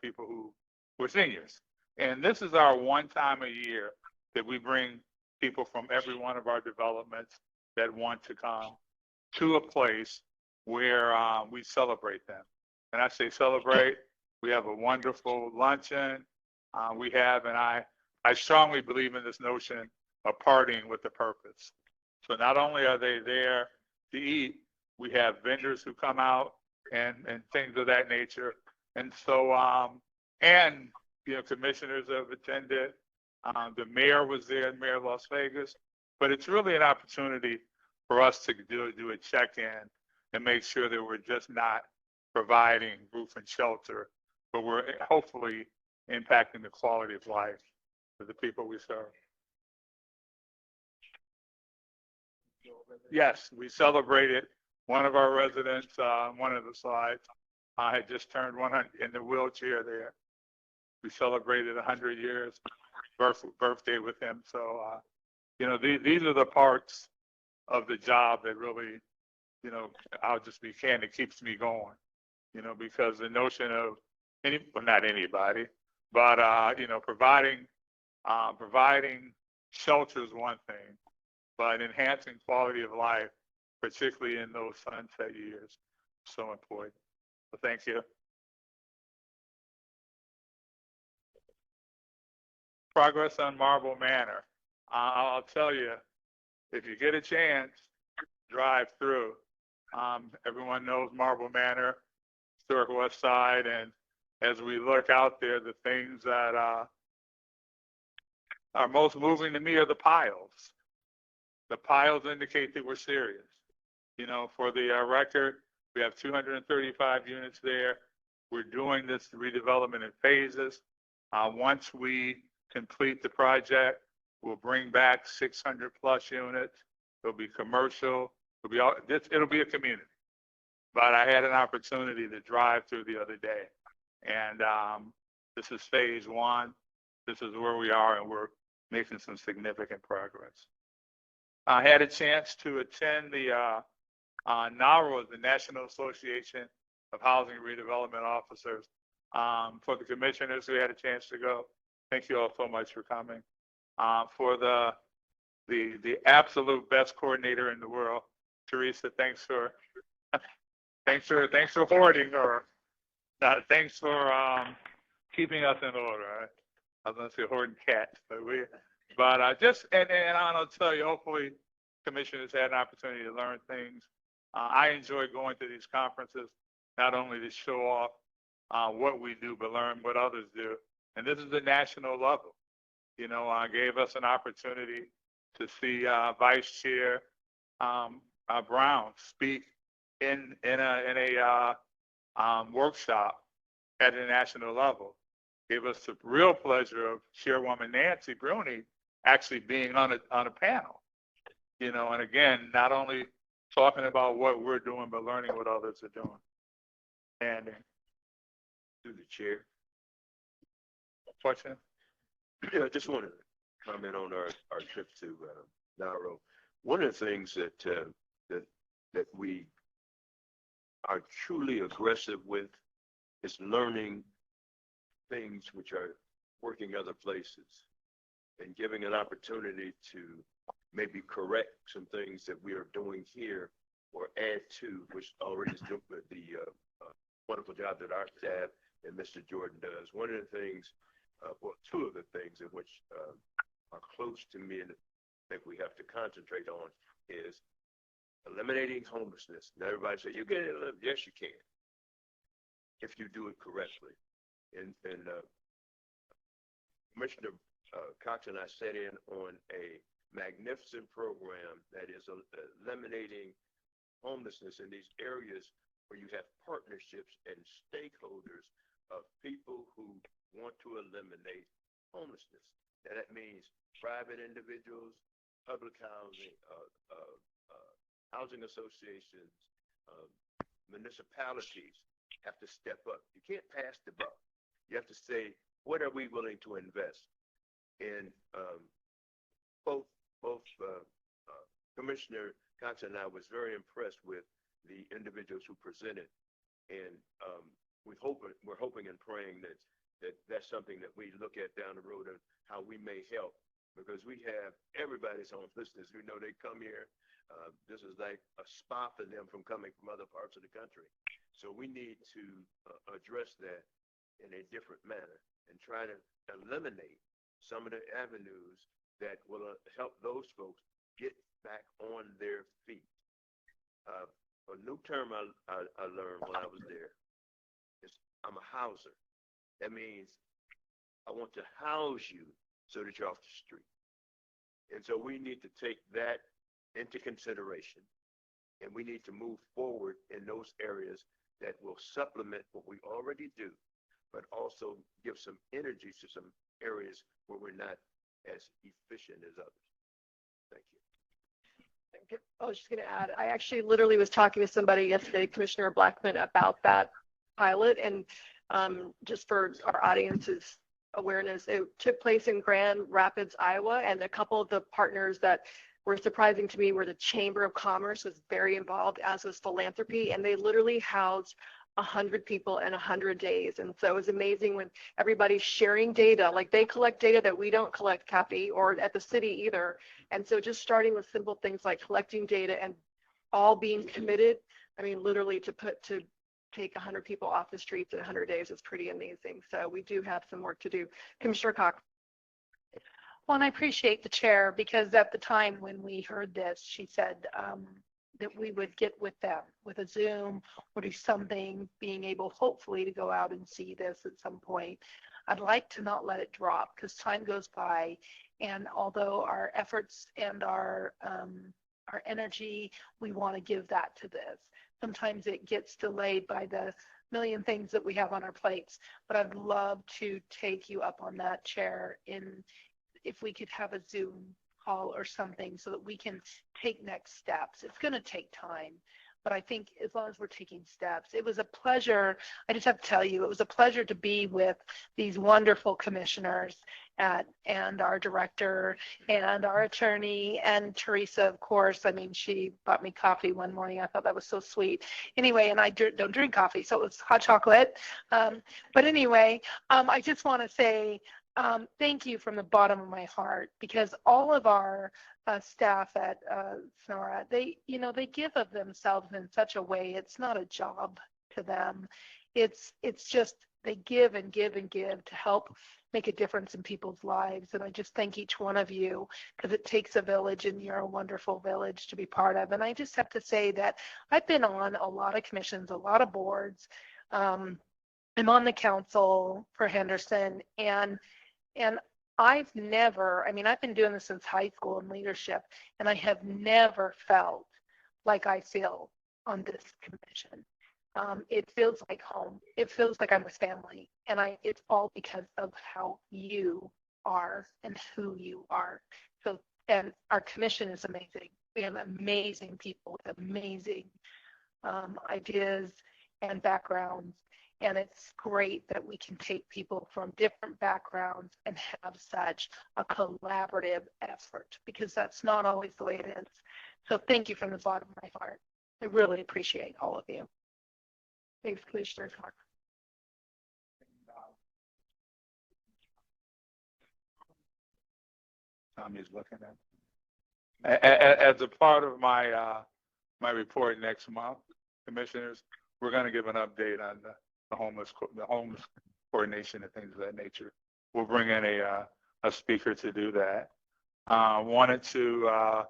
people who were seniors. And this is our one time a year that we bring people from every one of our developments that want to come to a place where we celebrate them. And I say celebrate, we have a wonderful luncheon. We have, and I strongly believe in this notion are partying with a purpose. So not only are they there to eat, we have vendors who come out and things of that nature. And so, and, you know, commissioners have attended. The mayor was there, Mayor of Las Vegas. But it's really an opportunity for us to do a check-in and make sure that we're just not providing roof and shelter, but we're hopefully impacting the quality of life for the people we serve. Yes, we celebrated one of our residents, one of the slides, had just turned 100 in the wheelchair there. We celebrated 100 years birthday with him. So, you know, these are the parts of the job that really, you know, I'll just be candid, keeps me going, you know, because the notion of well, not anybody, but, you know, providing shelter is one thing, but enhancing quality of life, particularly in those sunset years, so important. So thank you. Progress on Marble Manor. I'll tell you, if you get a chance, drive through. Everyone knows Marble Manor, historic West Side, and as we look out there, the things that are most moving to me are the piles. The piles indicate that we're serious. You know, for the record, we have 235 units there. We're doing this redevelopment in phases. Once we complete the project, we'll bring back 600 plus units. It'll be commercial. It'll be a community. But I had an opportunity to drive through the other day, and this is phase one. This is where we are, and we're making some significant progress. I had a chance to attend the NARA, the National Association of Housing Redevelopment Officers. For the commissioners who had a chance to go, thank you all so much for coming. For the absolute best coordinator in the world, Teresa, thanks for hoarding, or thanks for keeping us in order. I was going to say hoarding cats, but I'll tell you, hopefully commissioners had an opportunity to learn things. I enjoy going to these conferences, not only to show off what we do, but learn what others do. And this is the national level. You know, gave us an opportunity to see Vice Chair Brown speak in a workshop at the national level. Gave us the real pleasure of Chairwoman Nancy Bruni actually being on a panel. You know, and again, not only talking about what we're doing, but learning what others are doing. And through the chair. Question? Yeah, I just want to comment on our trip to NARA. One of the things that we are truly aggressive with is learning things which are working other places and giving an opportunity to maybe correct some things that we are doing here or add to, which already is doing the wonderful job that our staff and Mr. Jordan does. One of the things, well, two of the things in which are close to me and I think we have to concentrate on is eliminating homelessness. Now everybody say, you can live. Yes, you can, if you do it correctly. And Commissioner Cox and I sat in on a magnificent program that is eliminating homelessness in these areas where you have partnerships and stakeholders of people who want to eliminate homelessness. Now that means private individuals, public housing, housing associations, municipalities have to step up. You can't pass the buck. You have to say, what are we willing to invest? And both Commissioner Cox and I was very impressed with the individuals who presented, and we're hoping and praying that that's something that we look at down the road and how we may help, because we have everybody's on listeners who know they come here. This is like a spa for them from coming from other parts of the country. So we need to address that in a different manner and try to eliminate some of the avenues that will help those folks get back on their feet. A new term I learned when I was there is I'm a houser. That means I want to house you so that you're off the street. And so we need to take that into consideration, and we need to move forward in those areas that will supplement what we already do, but also give some energy to some areas where we're not as efficient as others. Thank you. I was just going to add, I actually literally was talking to somebody yesterday, Commissioner Blackman, about that pilot. And just for our audience's awareness, it took place in Grand Rapids, Iowa. And a couple of the partners that were surprising to me were the Chamber of Commerce was very involved, as was philanthropy. And they literally housed 100 people in 100 days. And so it was amazing when everybody's sharing data, like they collect data that we don't collect, Kathy, or at the city either. And so just starting with simple things like collecting data and all being committed, I mean, literally to take 100 people off the streets in 100 days is pretty amazing. So we do have some work to do. Commissioner Cox. Well, and I appreciate the chair, because at the time when we heard this, she said that we would get with them with a Zoom or do something, being able hopefully to go out and see this at some point. I'd like to not let it drop, because time goes by, and although our efforts and our energy, we want to give that to this. Sometimes it gets delayed by the million things that we have on our plates, but I'd love to take you up on that, chair, in if we could have a Zoom call or something so that we can take next steps. It's going to take time, but I think as long as we're taking steps, it was a pleasure. I just have to tell you, it was a pleasure to be with these wonderful commissioners and our director and our attorney and Teresa, of course. I mean, she bought me coffee one morning. I thought that was so sweet. Anyway, and I don't drink coffee, so it was hot chocolate. But anyway, I just want to say, thank you from the bottom of my heart, because all of our staff at SNRHA, they give of themselves in such a way. It's not a job to them. It's just they give and give and give to help make a difference in people's lives. And I just thank each one of you, because it takes a village, and you're a wonderful village to be part of. And I just have to say that I've been on a lot of commissions, a lot of boards. I'm on the council for Henderson, and I've never, I mean, I've been doing this since high school in leadership, and I have never felt like I feel on this commission. It feels like home. It feels like I'm with family, and it's all because of how you are and who you are. So, and our commission is amazing. We have amazing people with amazing ideas and backgrounds. And it's great that we can take people from different backgrounds and have such a collaborative effort, because that's not always the way it is. So thank you from the bottom of my heart. I really appreciate all of you. Thanks, Commissioner Clark. Tommy's looking at. As a part of my my report next month, commissioners, we're going to give an update on the homeless coordination and things of that nature. We'll bring in a speaker to do that. Wanted to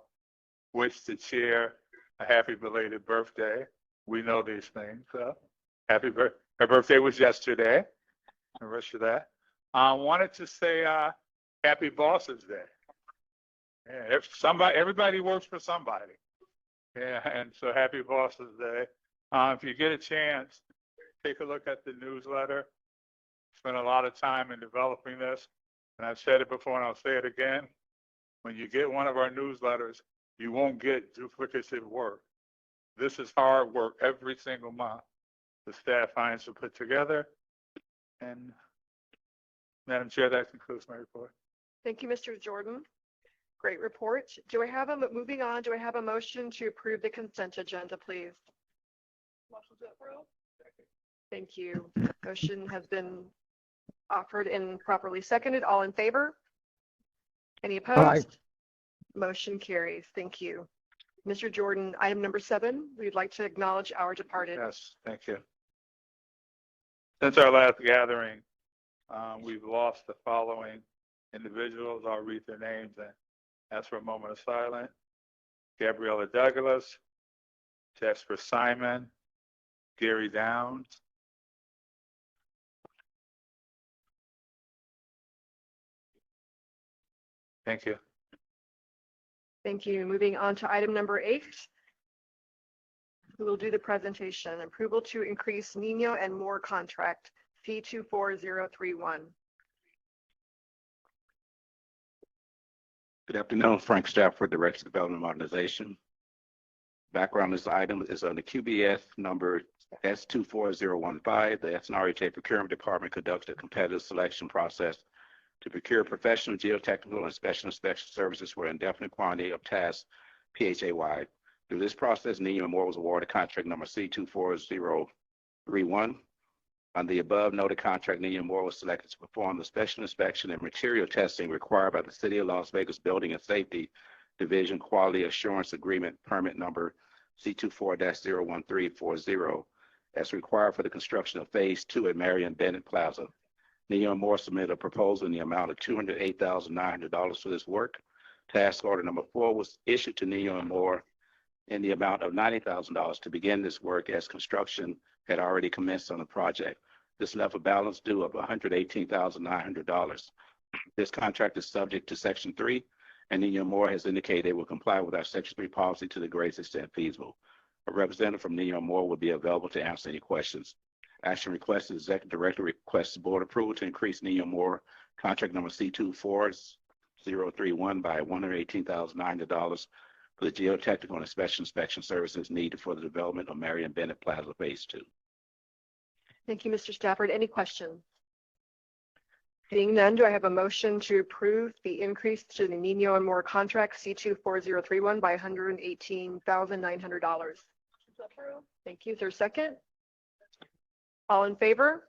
wish the chair a happy belated birthday. We know these things. Happy birthday. Her birthday was yesterday. The rest of that. Wanted to say happy Bosses Day. Yeah, everybody works for somebody. Yeah, and so happy Bosses Day. If you get a chance, take a look at the newsletter. Spent a lot of time in developing this, and I've said it before and I'll say it again. When you get one of our newsletters, you won't get duplicative work. This is hard work every single month. The staff finds to put together. And Madam Chair, that concludes my report. Thank you, Mr. Jordan. Great report. Moving on, do I have a motion to approve the consent agenda, please? Motion to approve. Thank you. Motion has been offered and properly seconded. All in favor? Any opposed? Aye. Motion carries. Thank you. Mr. Jordan, item number 7, we'd like to acknowledge our departed. Yes, thank you. Since our last gathering, we've lost the following individuals. I'll read their names and ask for a moment of silence. Gabriella Douglas, Jasper Simon, Gary Downs. Thank you. Thank you. Moving on to item number 8. We will do the presentation. Approval to increase Nino and Moore contract C24031. Good afternoon, Frank Stafford, Director of Development Modernization. Background of this item is on the QBS number S24015. The SNRHA Procurement Department conducts a competitive selection process to procure professional geotechnical and special inspection services for an indefinite quantity of tasks PHA-wide. Through this process, Nino and Moore was awarded contract number C24031. On the above noted contract, Nino and Moore was selected to perform the special inspection and material testing required by the City of Las Vegas Building and Safety Division Quality Assurance Agreement Permit number C24-01340 as required for the construction of Phase 2 at Marion Bennett Plaza. Nino and Moore submitted a proposal in the amount of $208,900 for this work. Task order number 4 was issued to Nino and Moore in the amount of $90,000 to begin this work as construction had already commenced on the project. This left a balance due of $118,900. This contract is subject to Section 3, and Nino Moore has indicated they will comply with our Section 3 policy to the greatest extent feasible. A representative from Nino Moore will be available to answer any questions. Action requested, Executive Director requests board approval to increase Nino Moore contract number C24031 by $118,900 for the geotechnical and special inspection services needed for the development of Marion Bennett Plaza Phase 2. Thank you, Mr. Stafford. Any questions? Seeing none, do I have a motion to approve the increase to the Nino and Moore contract C24031 by $118,900? Thank you. Is there a second? All in favor?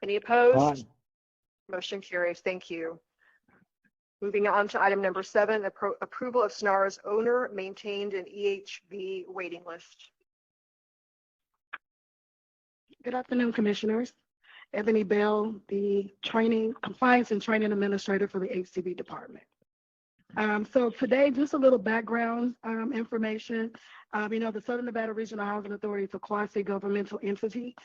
Any opposed? Aye. Motion carries. Thank you. Moving on to item number 7, approval of SNRHA's owner maintained an EHV waiting list. Good afternoon, Commissioners. Ebony Bell, the Compliance and Training Administrator for the HCB Department. So today, just a little background information. The Southern Nevada Regional Housing Authority is a quasi-governmental entity.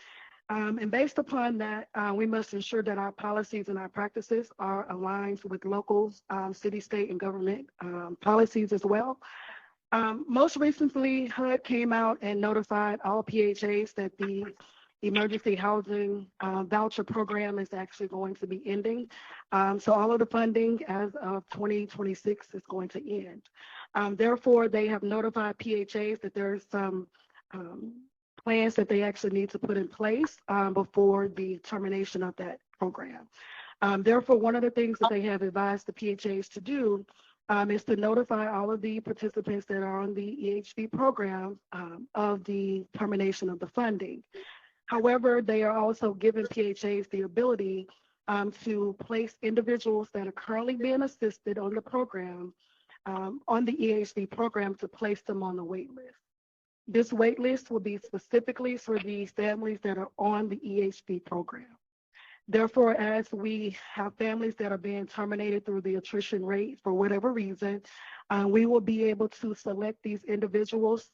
And based upon that, we must ensure that our policies and our practices are aligned with local, city, state, and government policies as well. Most recently, HUD came out and notified all PHAs that the emergency housing voucher program is actually going to be ending. So all of the funding as of 2026 is going to end. Therefore, they have notified PHAs that there's some plans that they actually need to put in place before the termination of that program. Therefore, one of the things that they have advised the PHAs to do is to notify all of the participants that are on the EHV program of the termination of the funding. However, they are also giving PHAs the ability to place individuals that are currently being assisted on the program, on the EHV program, to place them on the wait list. This wait list will be specifically for the families that are on the EHV program. Therefore, as we have families that are being terminated through the attrition rate for whatever reason, we will be able to select these individuals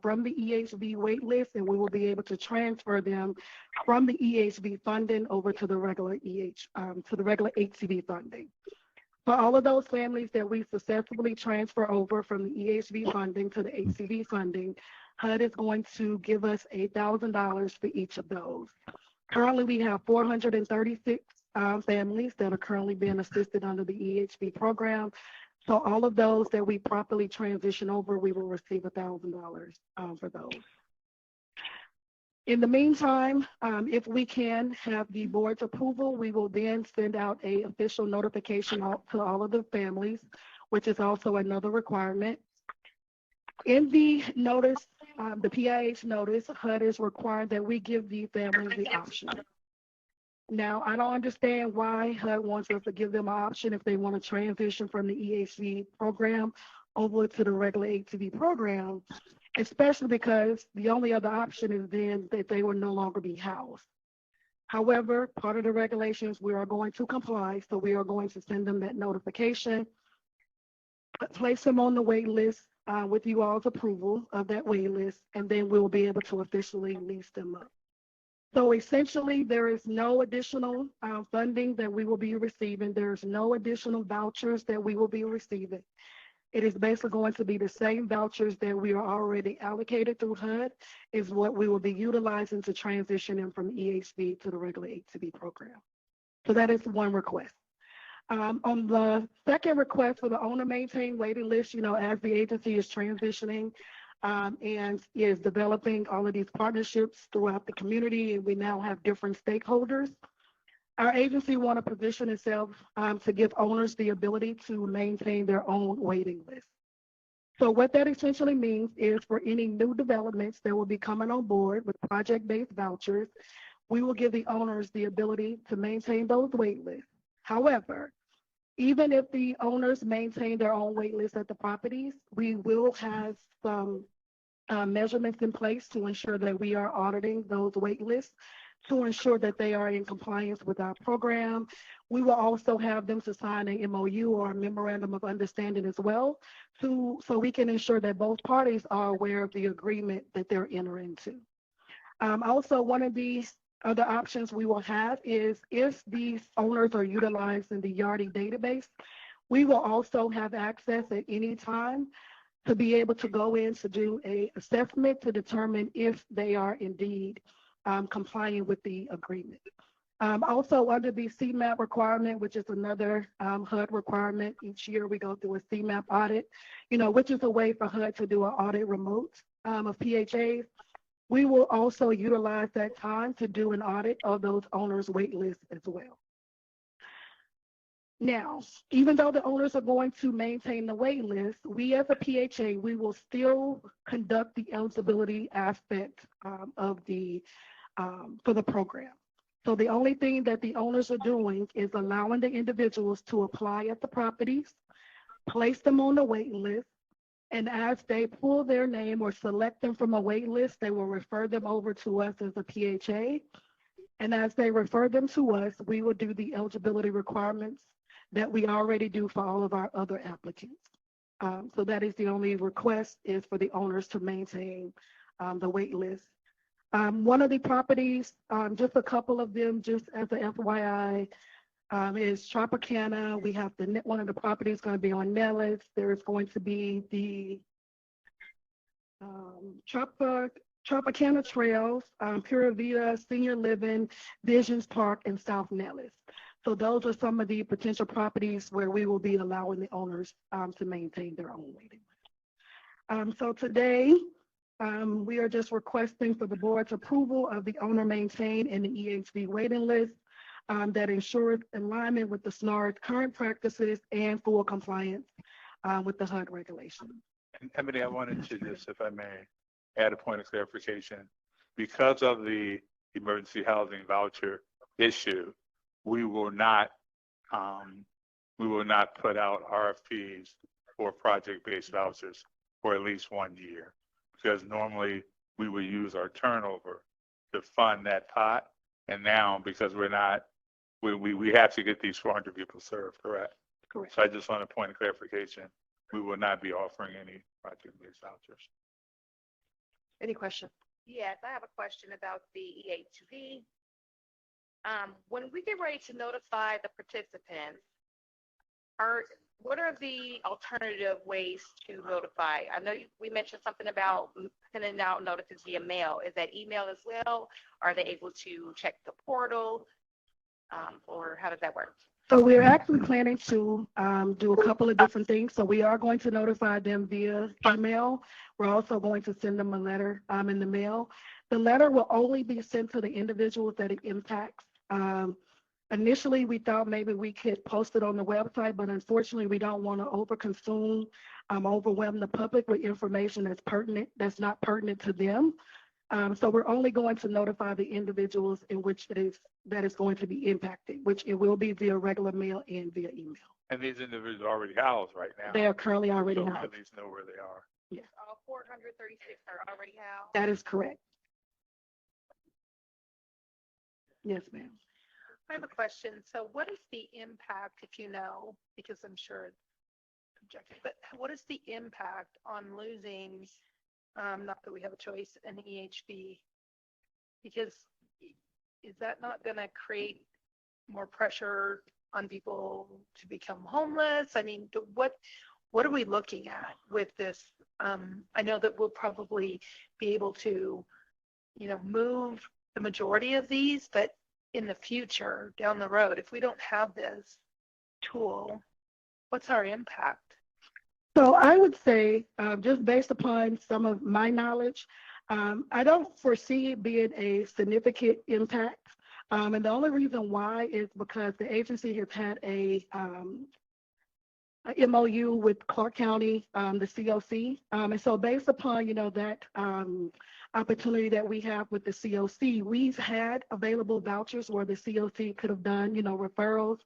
from the EHV wait list, and we will be able to transfer them from the EHV funding over to the regular HCV funding. For all of those families that we successfully transfer over from the EHV funding to the HCV funding, HUD is going to give us $8,000 for each of those. Currently, we have 436 families that are currently being assisted under the EHV program. So all of those that we properly transition over, we will receive $1,000 for those. In the meantime, if we can have the board's approval, we will then send out an official notification out to all of the families, which is also another requirement. In the notice, the PIH notice, HUD is required that we give the families the option. Now, I don't understand why HUD wants us to give them an option if they want to transition from the EHV program over to the regular HCV program, especially because the only other option is then that they will no longer be housed. However, part of the regulations, we are going to comply, so we are going to send them that notification, place them on the wait list with you all's approval of that wait list, and then we'll be able to officially lease them up. So essentially, there is no additional funding that we will be receiving. There's no additional vouchers that we will be receiving. It is basically going to be the same vouchers that we are already allocated through HUD is what we will be utilizing to transition them from EHB to the regular HCB program. So that is one request. On the second request for the owner maintained waiting list, as the agency is transitioning and is developing all of these partnerships throughout the community, and we now have different stakeholders, our agency want to position itself to give owners the ability to maintain their own waiting list. So what that essentially means is for any new developments that will be coming on board with project-based vouchers, we will give the owners the ability to maintain those wait lists. However, even if the owners maintain their own wait list at the properties, we will have some measurements in place to ensure that we are auditing those wait lists to ensure that they are in compliance with our program. We will also have them to sign an MOU or a memorandum of understanding as well, so we can ensure that both parties are aware of the agreement that they're entering into. Also, one of these other options we will have is if these owners are utilizing the Yardi database, we will also have access at any time to be able to go in to do an assessment to determine if they are indeed complying with the agreement. Also under the CMAP requirement, which is another HUD requirement, each year we go through a CMAP audit, which is a way for HUD to do an audit remote of PHAs. We will also utilize that time to do an audit of those owners' wait lists as well. Now, even though the owners are going to maintain the wait list, we as a PHA, we will still conduct the eligibility aspect of the for the program. So the only thing that the owners are doing is allowing the individuals to apply at the properties, place them on the wait list, and as they pull their name or select them from a wait list, they will refer them over to us as a PHA. And as they refer them to us, we will do the eligibility requirements that we already do for all of our other applicants. So that is the only request, is for the owners to maintain the wait list. One of the properties, just a couple of them, just as an FYI, is Tropicana. We have one of the properties going to be on Nellis. There is going to be the Tropicana Trails, Pura Vida, Senior Living, Visions Park, and South Nellis. So those are some of the potential properties where we will be allowing the owners to maintain their own waiting list. So today, we are just requesting for the board's approval of the owner maintained and the EHB waiting list that ensures alignment with the SNRHA's current practices and full compliance with the HUD regulations. And Ebony, I wanted to just, if I may, add a point of clarification. Because of the emergency housing voucher issue, we will not put out RFPs for project-based vouchers for at least 1 year, because normally we would use our turnover to fund that pot. And now, because we're not, we have to get these 400 people served, correct? Correct. So I just want a point of clarification. We will not be offering any project-based vouchers. Any questions? Yes, I have a question about the EHV. When we get ready to notify the participants, what are the alternative ways to notify? I know we mentioned something about sending out notices via mail. Is that email as well? Are they able to check the portal? Or how does that work? So we're actually planning to do a couple of different things. So we are going to notify them via email. We're also going to send them a letter in the mail. The letter will only be sent to the individuals that it impacts. Initially, we thought maybe we could post it on the website, but unfortunately, we don't want to overconsume, overwhelm the public with information that's not pertinent to them. So we're only going to notify the individuals in which that is going to be impacted, which it will be via regular mail and via email. And these individuals are already housed right now. They are currently already so housed. at least know where they are. Yes. All 436 are already housed. That is correct. Yes, ma'am. I have a question. So what is the impact, if you know, because I'm sure it's objective, but what is the impact on losing, not that we have a choice, an EHB? Because is that not going to create more pressure on people to become homeless? I mean, what are we looking at with this? I know that we'll probably be able to, move the majority of these, but in the future, down the road, if we don't have this tool, what's our impact? So I would say, just based upon some of my knowledge, I don't foresee it being a significant impact. And the only reason why is because the agency has had a MOU with Clark County, the COC. And so based upon, that opportunity that we have with the COC, we've had available vouchers where the COC could have done, referrals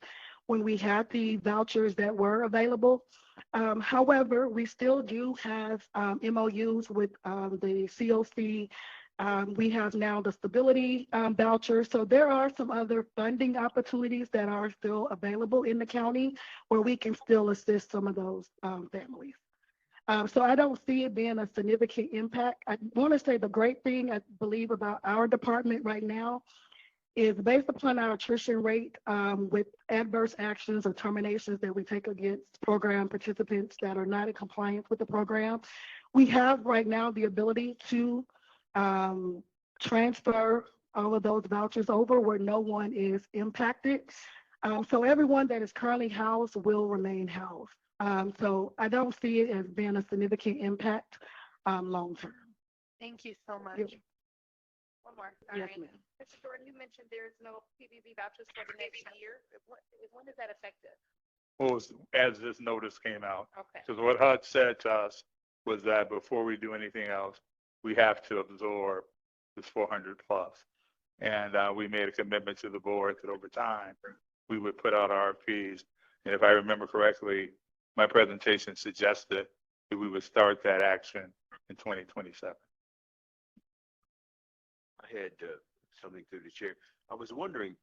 when we had the vouchers that were available. However, we still do have MOUs with the COC. We have now the stability voucher. So there are some other funding opportunities that are still available in the county where we can still assist some of those families. So I don't see it being a significant impact. I want to say the great thing I believe about our department right now is based upon our attrition rate with adverse actions or terminations that we take against program participants that are not in compliance with the program. We have right now the ability to transfer all of those vouchers over where no one is impacted. So everyone that is currently housed will remain housed. So I don't see it as being a significant impact long term. Thank you so much. Yep. One more. Yes, Sorry. ma'am. Mr. Jordan, you mentioned there's no PBB vouchers for the next year. When is that effective? Well, as this notice came out. Okay. Because what HUD said to us was that before we do anything else, we have to absorb this 400 plus. And we made a commitment to the board that over time we would put out RFPs. And if I remember correctly, my presentation suggested that we would start that action in 2027. I had something through the chair. I was wondering,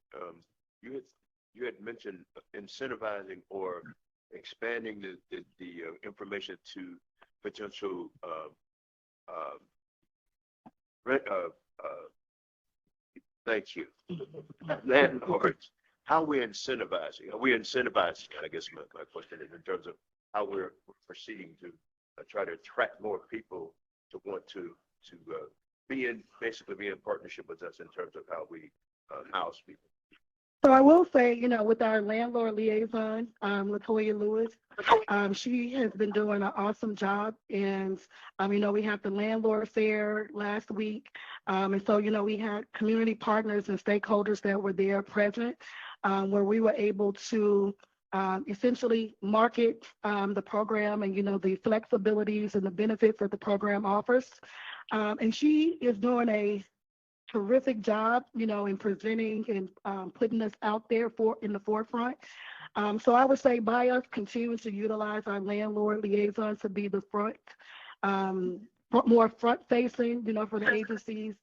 you had mentioned incentivizing or expanding the information to potential thank you, landlords. How we're incentivizing? Are we incentivizing? I guess my question is in terms of how we're proceeding to try to attract more people to want to basically be in partnership with us in terms of how we house people. So I will say, with our landlord liaison, Latoya Lewis, she has been doing an awesome job. And, we had the landlord fair last week. And so, we had community partners and stakeholders that were there present, where we were able to essentially market the program and, the flexibilities and the benefits that the program offers. And she is doing a terrific job, in presenting and putting us out there in the forefront. So I would say by us continuing to utilize our landlord liaison to be the front, more front facing, for the agencies.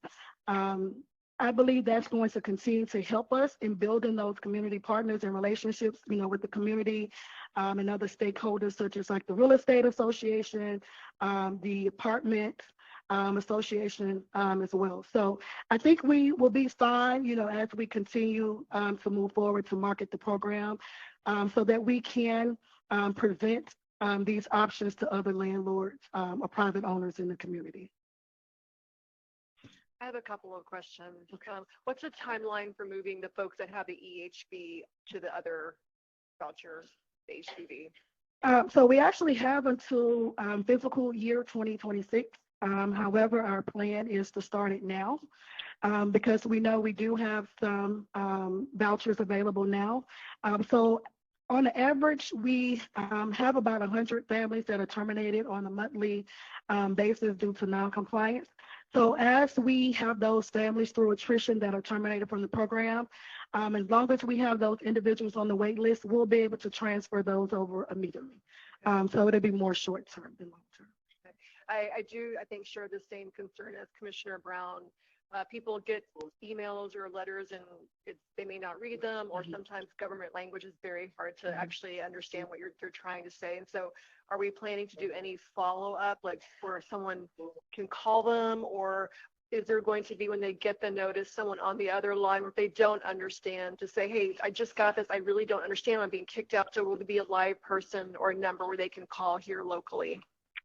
I believe that's going to continue to help us in building those community partners and relationships, with the community and other stakeholders such as like the real estate association, the apartment association as well. So I think we will be fine, as we continue to move forward to market the program so that we can present these options to other landlords or private owners in the community. I have a couple of questions. What's the timeline for moving the folks that have the EHB to the other vouchers, the HCV? So we actually have until fiscal year 2026. However, our plan is to start it now because we know we do have some vouchers available now. So on average, we have about 100 families that are terminated on a monthly basis due to noncompliance. So as we have those families through attrition that are terminated from the program, as long as we have those individuals on the wait list, we'll be able to transfer those over immediately. So it'll be more short term than long term. I think, share the same concern as Commissioner Brown People get emails or letters and they may not read them, or sometimes government language is very hard to actually understand what they're trying to say. And so are we planning to do any follow-up, like where someone can call them, or is there going to be, when they get the notice, someone on the other line where they don't understand to say, hey, I just got this, I really don't understand, I'm being kicked out? So will there be a live person or a number where they can call here locally?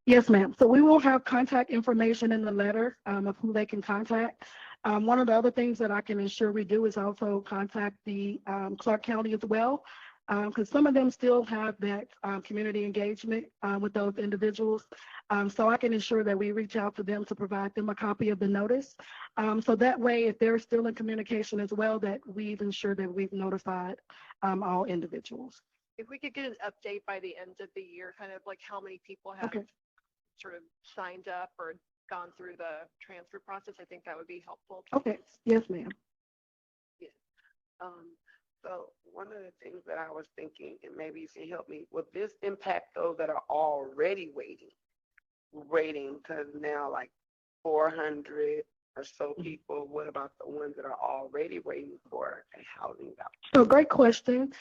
Yes, ma'am. So we will have contact information in the letter of who they can contact. One of the other things that I can ensure we do is also contact the Clark County as well, because some of them still have that community engagement with those individuals. So I can ensure that we reach out to them to provide them a copy of the notice. So that way, if they're still in communication as well, that we've ensured that we've notified all individuals. If we could get an update by the end of the year, kind of like how many people have sort of signed up or gone through the transfer process, I think that would be helpful. Okay. Yes, ma'am. So one of the things that I was thinking, and maybe you can help me, will this impact those that are already waiting, because now like 400 or so people? What about the ones that are already waiting for a housing voucher? So great question.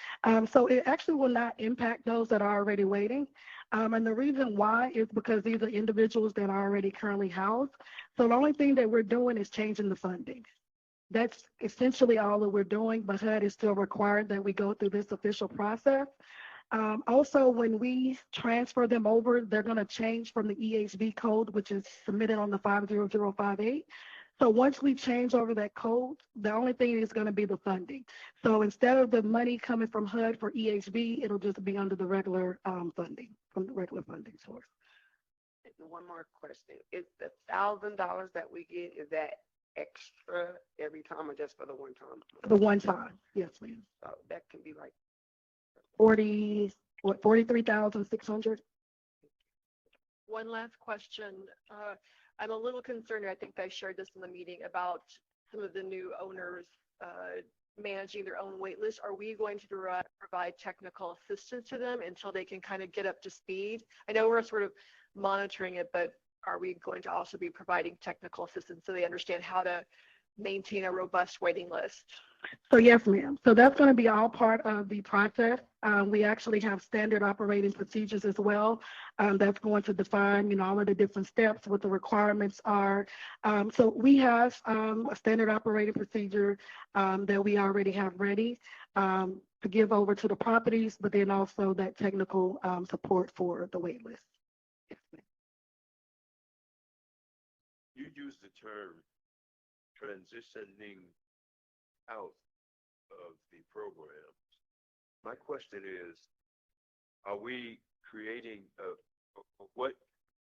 So it actually will not impact those that are already waiting. And the reason why is because these are individuals that are already currently housed. So the only thing that we're doing is changing the funding. That's essentially all that we're doing, but HUD is still required that we go through this official process. Also, when we transfer them over, they're going to change from the EHB code, which is submitted on the 50058. So once we change over that code, the only thing is going to be the funding. So instead of the money coming from HUD for EHB, it'll just be under the regular funding, from the regular funding source. And one more question. Is the $1,000 that we get, is that extra every time or just for the one time? The one time, yes, ma'am. So that can be like 43,600. One last question. I'm a little concerned, I think I shared this in the meeting, about some of the new owners managing their own wait list. Are we going to provide technical assistance to them until they can kind of get up to speed? I know we're sort of monitoring it, but are we going to also be providing technical assistance so they understand how to maintain a robust waiting list? So yes, ma'am. So that's going to be all part of the process. We actually have standard operating procedures as well. That's going to define, all of the different steps, what the requirements are. So we have a standard operating procedure that we already have ready to give over to the properties, but then also that technical support for the wait list. Yes, ma'am. You use the term transitioning out of the programs. My question is, are we creating what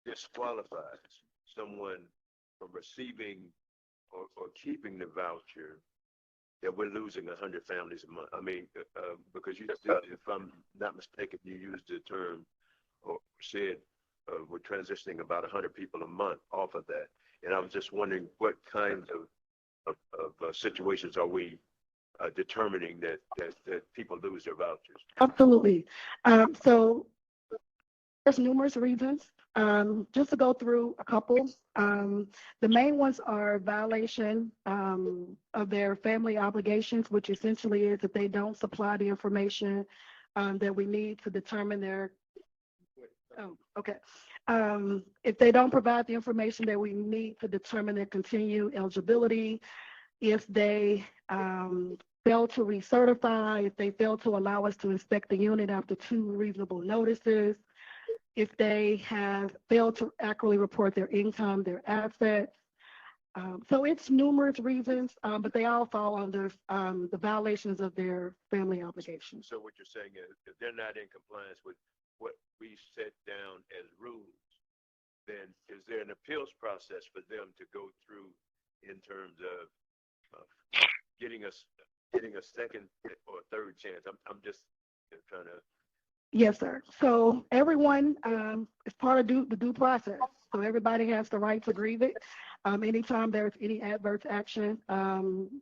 disqualifies someone from receiving or keeping the voucher that we're losing 100 families a month? I mean, because you, if I'm not mistaken, you used the term or said we're transitioning about 100 people a month off of that. And I was just wondering what kinds of situations are we determining that people lose their vouchers? Absolutely. So there's numerous reasons. Just to go through a couple, the main ones are violation of their family obligations, which essentially is if they don't supply the information that we need to determine their, if they don't provide the information that we need to determine their continued eligibility, if they fail to recertify, if they fail to allow us to inspect the unit after 2 reasonable notices, if they have failed to accurately report their income, their assets. So it's numerous reasons, but they all fall under the violations of their family obligations. So what you're saying is if they're not in compliance with what we set down as rules, then is there an appeals process for them to go through in terms of getting a second or third chance? I'm just trying to. Yes, sir. So everyone is part of the due process. So everybody has the right to grieve it. Anytime there's any adverse action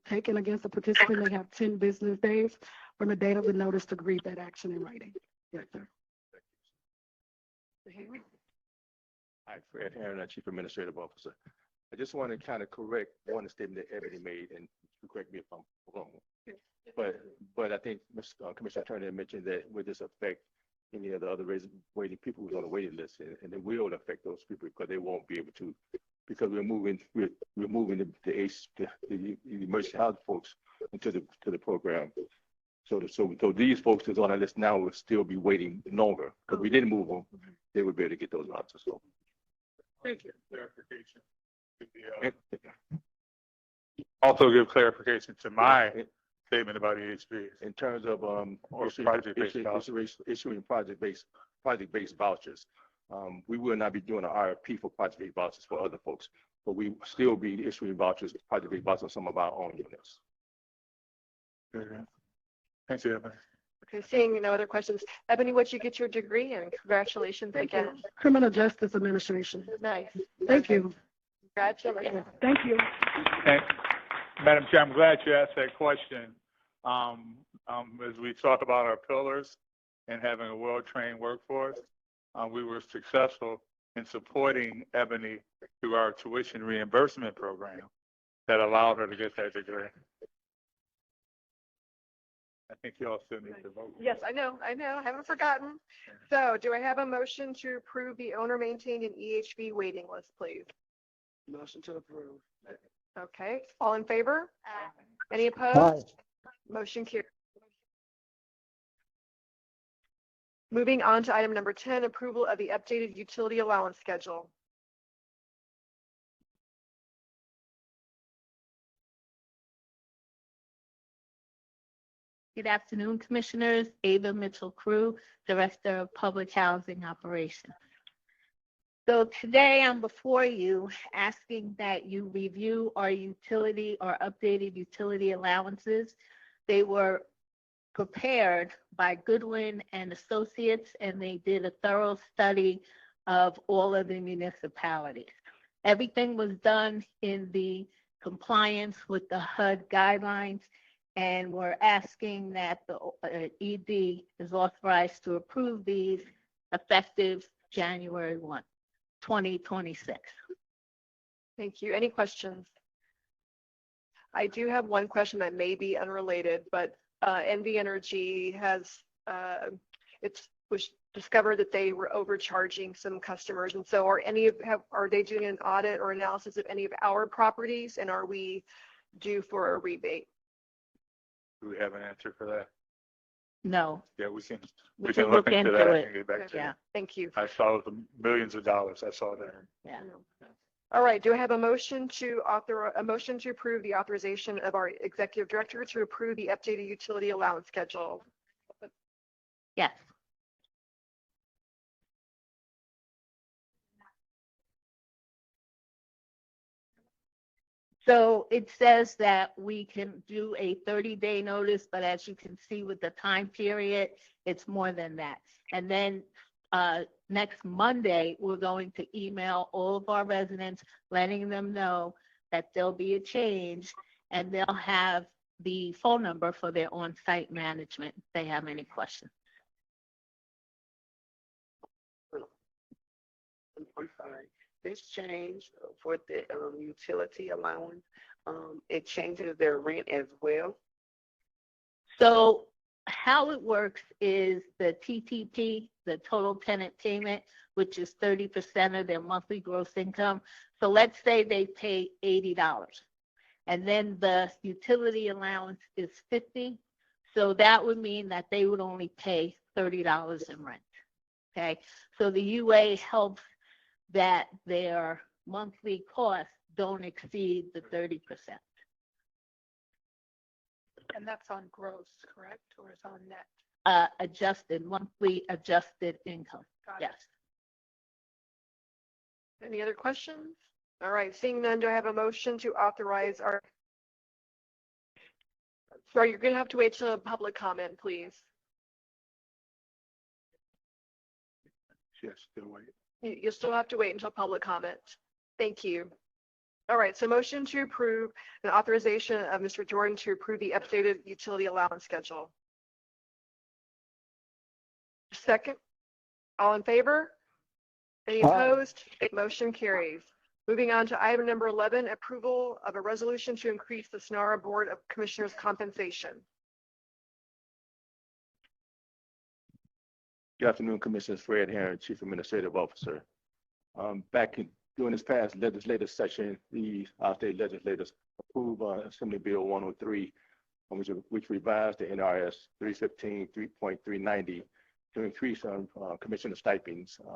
taken against a participant, they have 10 business days from the date of the notice to grieve that action in writing. Yes, sir. Hi, Fred Aaron, Chief Administrative Officer. I just want to kind of correct one statement that Ebony made, and you correct me if I'm wrong. But I think Commissioner Turner mentioned that would this affect any of the other waiting people who's on the waiting list, and it will affect those people because they won't be able to, because we're moving the emergency housing folks into the program. So these folks that's on our list now will still be waiting longer because we didn't move them. They would be able to get those answers. So Thank you. Clarification. Also give clarification to my statement about EHBs. in terms of issuing project-based vouchers, we will not be doing an RFP for project-based vouchers for other folks, but we still be issuing vouchers, project-based vouchers on some of our own units. Thanks, Ebony. Okay, seeing no other questions. Ebony, what'd you get your degree in? Congratulations Thank again. you. Criminal Justice Administration. Nice. Thank you. Congratulations. Thank you. And Madam Chair, I'm glad you asked that question. As we talk about our pillars and having a well-trained workforce, we were successful in supporting Ebony through our tuition reimbursement program that allowed her to get that degree. I think you all still need to vote. Yes, I know, I haven't forgotten. So do I have a motion to approve the owner maintained and EHV waiting list, please? Motion to approve. Okay, all in favor? Any Aye. opposed? Motion carries. Moving on to item number 10, approval of the updated utility allowance schedule. Good afternoon, Commissioners. Ava Mitchell-Crew, Director of Public Housing Operations. So today I'm before you asking that you review our utility or updated utility allowances. They were prepared by Goodwin and Associates, and they did a thorough study of all of the municipalities. Everything was done in the compliance with the HUD guidelines, and we're asking that the ED is authorized to approve these effective January 1, 2026. Thank you. Any questions? I do have one question that may be unrelated, but NV Energy has, was discovered that they were overcharging some customers. And so are they doing an audit or analysis of any of our properties, and are we due for a rebate? Do we have an answer for that? No. Yeah, we can look into that it. and get back to you. Yeah. Thank you. I saw the millions of dollars. I saw that. Yeah. All right. Do I have a motion to approve the authorization of our executive director to approve the updated utility allowance schedule? Yes. So it says that we can do a 30-day notice, but as you can see with the time period, it's more than that. And then next Monday, we're going to email all of our residents, letting them know that there'll be a change, and they'll have the phone number for their on-site management if they have any questions. I'm sorry. This change for the utility allowance, it changes their rent as well. So how it works is the TTP, the total tenant payment, which is 30% of their monthly gross income. So let's say they pay $80, and then the utility allowance is $50. So that would mean that they would only pay $30 in rent. Okay, so the UA helps that their monthly costs don't exceed the 30%. And that's on gross, correct? Or is on net? Adjusted, monthly adjusted income. Got it. Yes. Any other questions? All right, seeing none, do I have a motion to authorize our, sorry, you're gonna have to wait till public comment, please. Yes, still wait. You'll still have to wait until public comment. Thank you. All right, so motion to approve an authorization of Mr. Jordan to approve the updated utility allowance schedule. Second, all in favor? Any Aye. opposed? Motion carries. Moving on to item number 11, approval of a resolution to increase the SNRHA Board of Commissioners compensation. Good afternoon, Commissioners. Fred Herron, Chief Administrative Officer. During this past legislative session, the state legislators approved Assembly Bill 103, which revised the NRS 315 3.390 to increase commissioner stipends. I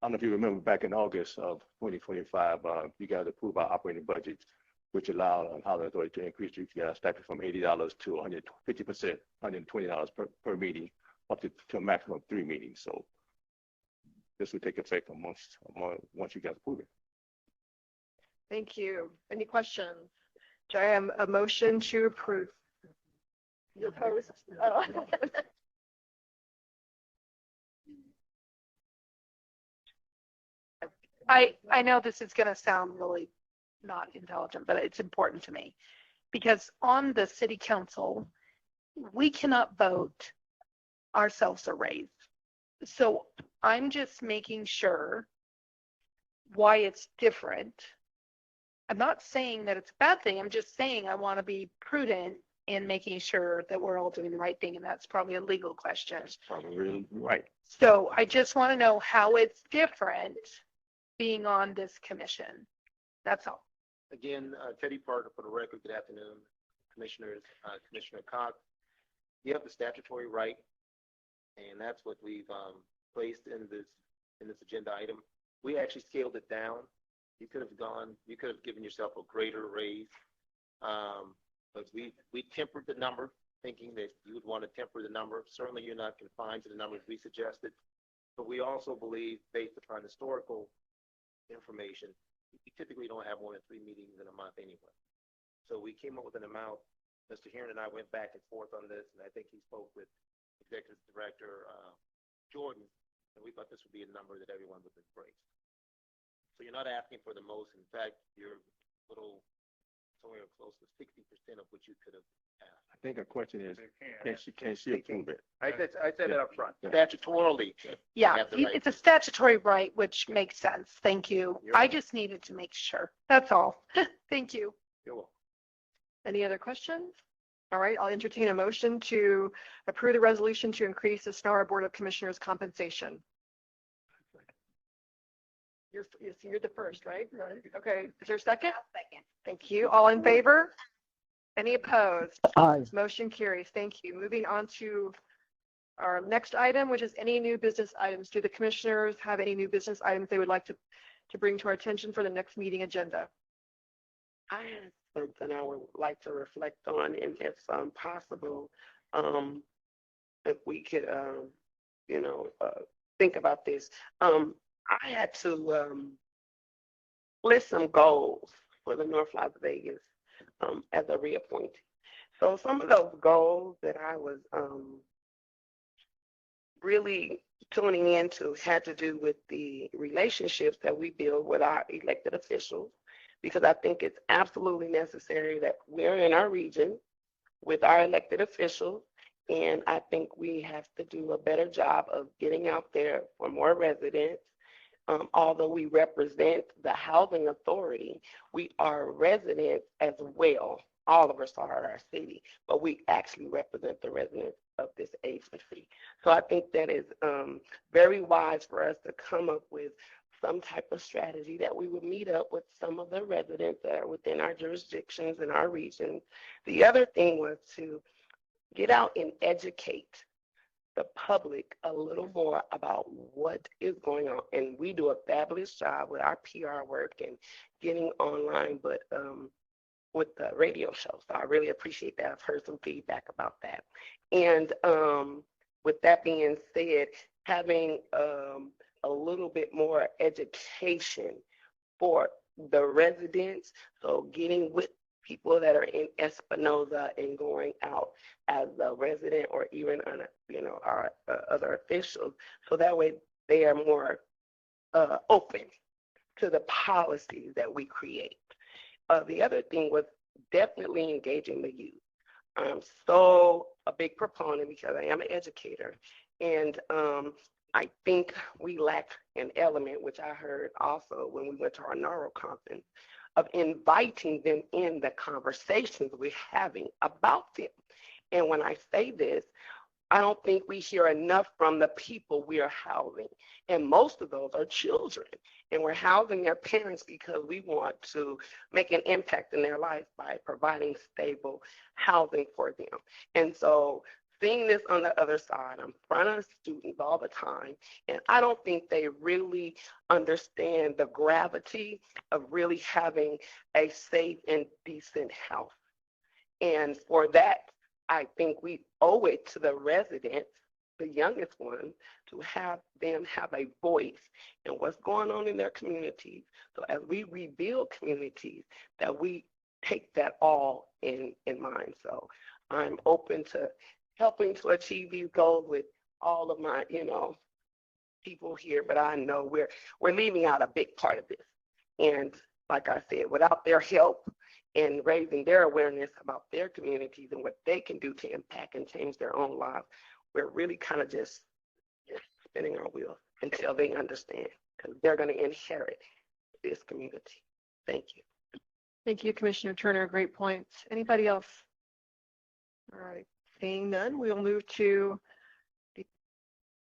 don't know if you remember back in August of 2025, you guys approved our operating budget, which allowed Housing Authority to increase your stipend from $80 to 150%, $120 per meeting, up to a maximum of 3 meetings. So this will take effect once you guys approve it. Thank you. Any questions? Do I have a motion to approve? You opposed? Oh. I know this is going to sound really not intelligent, but it's important to me because on the city council, we cannot vote ourselves a raise. So I'm just making sure why it's different. I'm not saying that it's a bad thing. I'm just saying I want to be prudent in making sure that we're all doing the right thing. And that's probably a legal question. That's probably really right. So I just want to know how it's different being on this commission. That's all. Again, Teddy Parker for the record. Good afternoon, Commissioners. Commissioner Cox, you have the statutory right, and that's what we've placed in this agenda item. We actually scaled it down. You could have given yourself a greater raise, but we tempered the number, thinking that you would want to temper the number. Certainly, you're not confined to the numbers we suggested, but we also believe, based upon historical information, we typically don't have more than 3 meetings in a month anyway. So we came up with an amount. Mr. Heron and I went back and forth on this, and I think he spoke with Executive Director Jordan, and we thought this would be a number that everyone would embrace. So you're not asking for the most. In fact, you're a little somewhere close to 60% of what you could have asked. I think her question is, can she approve it? I said that up front. Statutorily. Yeah, you have the right. it's a statutory right, which makes sense. Thank you. I just needed to make sure. That's all. Thank you. You're welcome. Any other questions? All right, I'll entertain a motion to approve the resolution to increase the SNRHA Board of Commissioners compensation. You're the first, right? Okay, is there a second? Second. Thank you. All in favor? Any opposed? Aye. Motion carries. Thank you. Moving on to our next item, which is any new business items. Do the commissioners have any new business items they would like to bring to our attention for the next meeting agenda? I have something I would like to reflect on, and if possible, if we could, think about this. I had to list some goals for the North Las Vegas as a reappointee. So some of those goals that I was really tuning into had to do with the relationships that we build with our elected officials, because I think it's absolutely necessary that we're in our region with our elected officials. And I think we have to do a better job of getting out there for more residents. Although we represent the housing authority, we are residents as well. All of us are our city, but we actually represent the residents of this agency. So I think that is very wise for us to come up with some type of strategy that we would meet up with some of the residents that are within our jurisdictions and our regions. The other thing was to get out and educate the public a little more about what is going on. And we do a fabulous job with our PR work and getting online, but with the radio show. So I really appreciate that. I've heard some feedback about that. And with that being said, having a little bit more education for the residents. So getting with people that are in Espinoza and going out as a resident or even on our other officials, so that way they are more open to the policies that we create. The other thing was definitely engaging the youth. I'm so a big proponent because I am an educator, and I think we lack an element, which I heard also when we went to our NARO conference, of inviting them in the conversations we're having about them. And when I say this, I don't think we hear enough from the people we are housing. And most of those are children. And we're housing their parents because we want to make an impact in their life by providing stable housing for them. And so seeing this on the other side, I'm in front of students all the time, and I don't think they really understand the gravity of really having a safe and decent house. And for that, I think we owe it to the residents, the youngest ones, to have them have a voice in what's going on in their communities. So as we rebuild communities, that we take that all in mind. So I'm open to helping to achieve these goals with all of my, people here, but I know we're leaving out a big part of this. And like I said, without their help and raising their awareness about their communities and what they can do to impact and change their own lives, we're really kind of just spinning our wheels until they understand, because they're going to inherit this community. Thank you. Thank you, Commissioner Turner. Great points. Anybody else? All right. Seeing none, we'll move to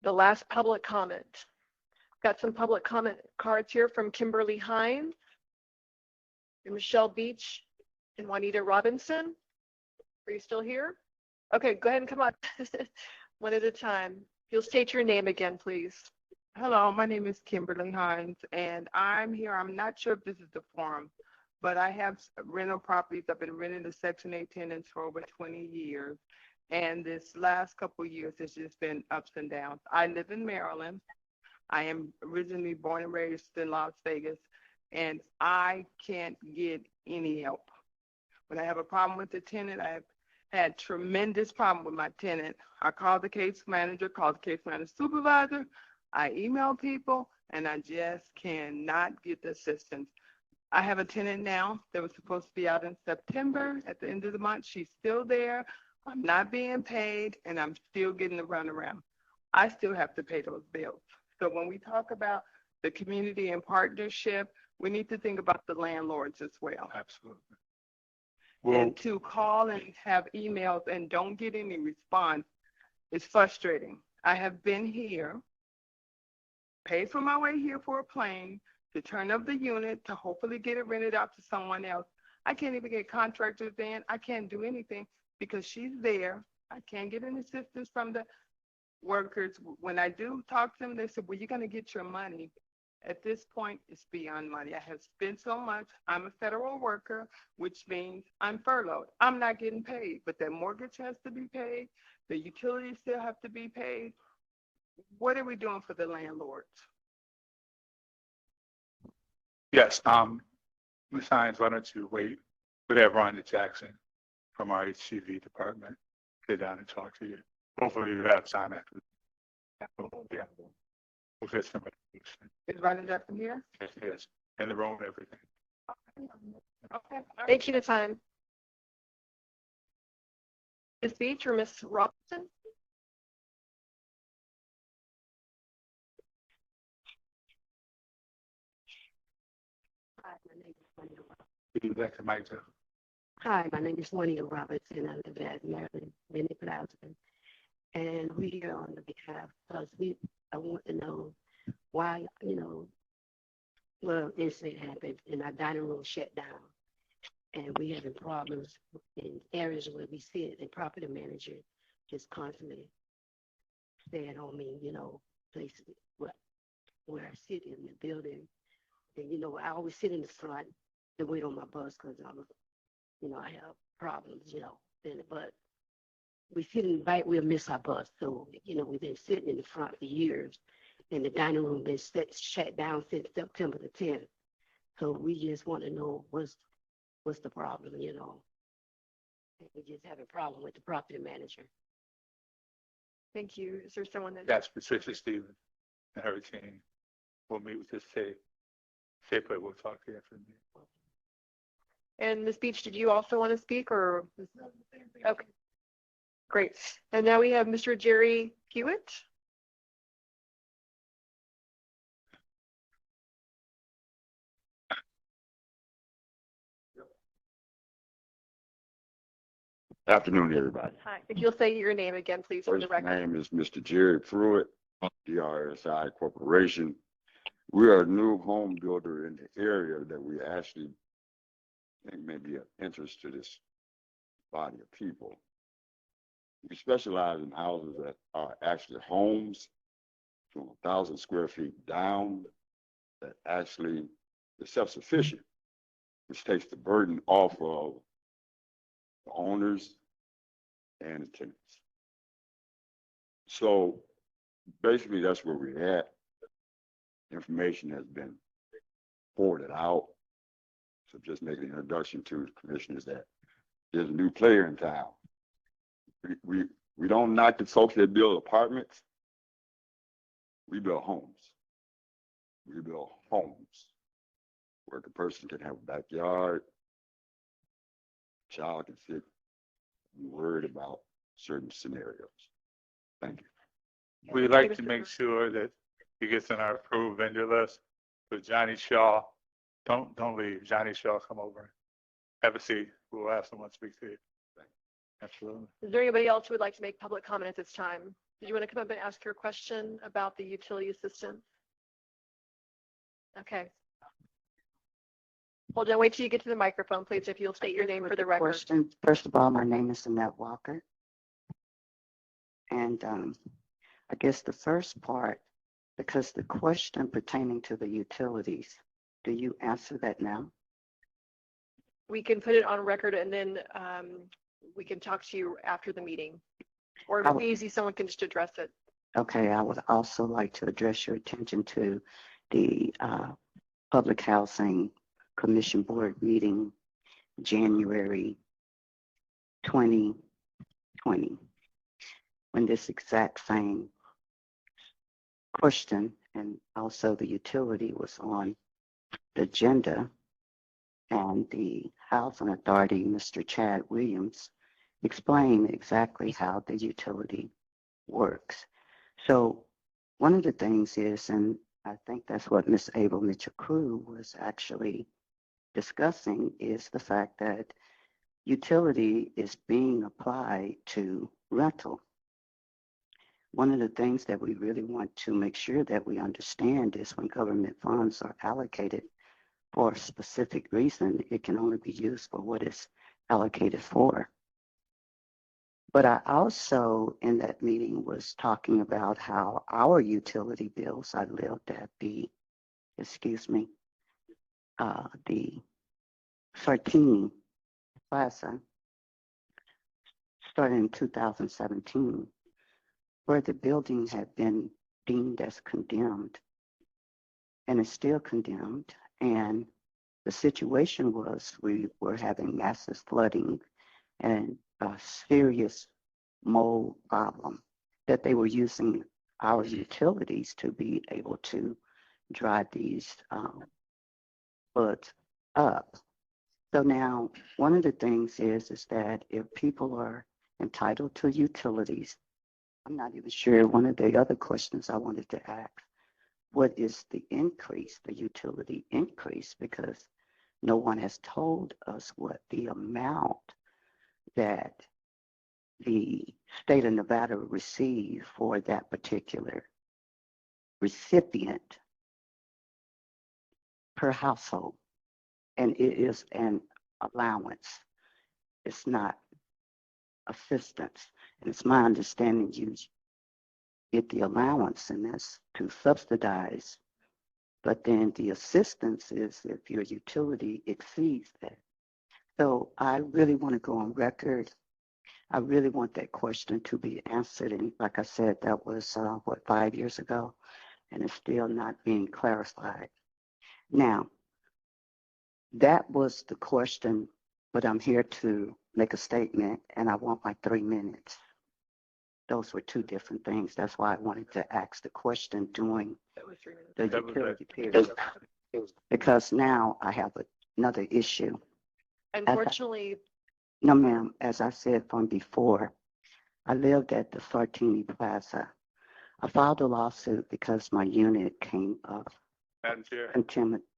the last public comment. Got some public comment cards here from Kimberly Hines, and Michelle Beach, and Juanita Robinson. Are you still here? Okay, go ahead and come on. One at a time. You'll state your name again, please. Hello, my name is Kimberly Hines, and I'm here. I'm not sure if this is the forum, but I have rental properties. I've been renting the Section 8 tenants for over 20 years, and this last couple of years has just been ups and downs. I live in Maryland. I am originally born and raised in Las Vegas, and I can't get any help. When I have a problem with the tenant, I have had tremendous problem with my tenant. I call the case manager, call the case manager supervisor, I email people, and I just cannot get the assistance. I have a tenant now that was supposed to be out in September at the end of the month. She's still there. I'm not being paid, and I'm still getting the runaround. I still have to pay those bills. So when we talk about the community and partnership, we need to think about the landlords as well. Absolutely. Well, And to call and have emails and don't get any response is frustrating. I have been here, paid for my way here for a plane, to turn up the unit, to hopefully get it rented out to someone else. I can't even get contractors in. I can't do anything because she's there. I can't get any assistance from the workers. When I do talk to them, they say, well, you're going to get your money. At this point, it's beyond money. I have spent so much. I'm a federal worker, which means I'm furloughed. I'm not getting paid, but that mortgage has to be paid. The utilities still have to be paid. What are we doing for the landlords? yes, Ms. Hines, why don't you wait? We'd have Rhonda Jackson from our HCV department sit down and talk to you. Hopefully you have time after. Yeah. We'll get somebody. Is Rhonda Jackson here? Yes, in the room and everything. Okay. Thank you, Nathan. Ms. Beach or Ms. Robinson? Hi, my name is Juanita. Would you like to mic to? Hi, my name is Juanita Robertson. I live at Maryland, Benny Plaza. And we're here on the behalf because I want to know why, well, incident happened and our dining room shut down. And we having problems in areas where we sit, and property manager just constantly staying on me, places where I sit in the building. And, I always sit in the front to wait on my bus because I have problems, but we sit in the back, we'll miss our bus. So, we've been sitting in the front for years, and the dining room been shut down since September the 10th. So we just want to know what's the problem, We just have a problem with the property manager. Thank you. Is there someone that? That's Patricia Stevens and her team. We'll meet with this tape. But we'll talk to you after the meeting. And Ms. Beach, did you also want to speak or? Okay, great. And now we have Mr. Jerry Hewitt. Afternoon, everybody. Hi, if you'll say your name again, please, for the First record. name is Mr. Jerry Pruitt, DRSI Corporation. We are a new home builder in the area that we actually think may be of interest to this body of people. We specialize in houses that are actually homes from 1,000 square feet down that actually is self-sufficient, which takes the burden off of the owners and the tenants. So basically that's where we're at. Information has been forwarded out. So just making an introduction to the commissioners that there's a new player in town. We don't knock the folks that build apartments. We build homes. We build homes where the person can have a backyard, child can sit, and worried about certain scenarios. Thank you. We'd like to make sure that he gets on our approved vendor list. So Johnny Shaw, don't leave. Johnny Shaw, come over. Have a seat. We'll have someone speak to you. Absolutely. Is there anybody else who would like to make public comment at this time? Did you want to come up and ask your question about the utility assistance? Okay. Hold on, wait till you get to the microphone, please, if you'll state your name for the record. Question. First of all, my name is Annette Walker. And I guess the first part, because the question pertaining to the utilities, do you answer that now? We can put it on record and then we can talk to you after the meeting. Or if it's easy, someone can just address it. Okay, I would also like to address your attention to the Public Housing Commission Board meeting, January 2020, when this exact same question and also the utility was on the agenda, and the Housing Authority, Mr. Chad Williams, explained exactly how the utility works. So one of the things is, and I think that's what Ms. Abel Mitchell-Crew was actually discussing, is the fact that utility is being applied to rental. One of the things that we really want to make sure that we understand is when government funds are allocated for a specific reason, it can only be used for what it's allocated for. But I also, in that meeting, was talking about how our utility bills, I lived at the, the Sartini Plaza, started in 2017, where the building had been deemed as condemned, and it's still condemned. And the situation was we were having massive flooding and a serious mold problem that they were using our utilities to be able to dry these floods up. So now one of the things is that if people are entitled to utilities, I'm not even sure, one of the other questions I wanted to ask, what is the increase, the utility increase? Because no one has told us what the amount that the state of Nevada received for that particular recipient per household. And it is an allowance. It's not assistance. And it's my understanding you get the allowance, and that's to subsidize. But then the assistance is if your utility exceeds that. So I really want to go on record. I really want that question to be answered. And like I said, that was, 5 years ago, and it's still not being clarified. Now, that was the question, but I'm here to make a statement, and I want my 3 minutes. Those were two different things. That's why I wanted to ask the question during the utility period. Because now I have another issue. Unfortunately. No, ma'am. As I said from before, I lived at the Sartini Plaza. I filed a lawsuit because my unit came up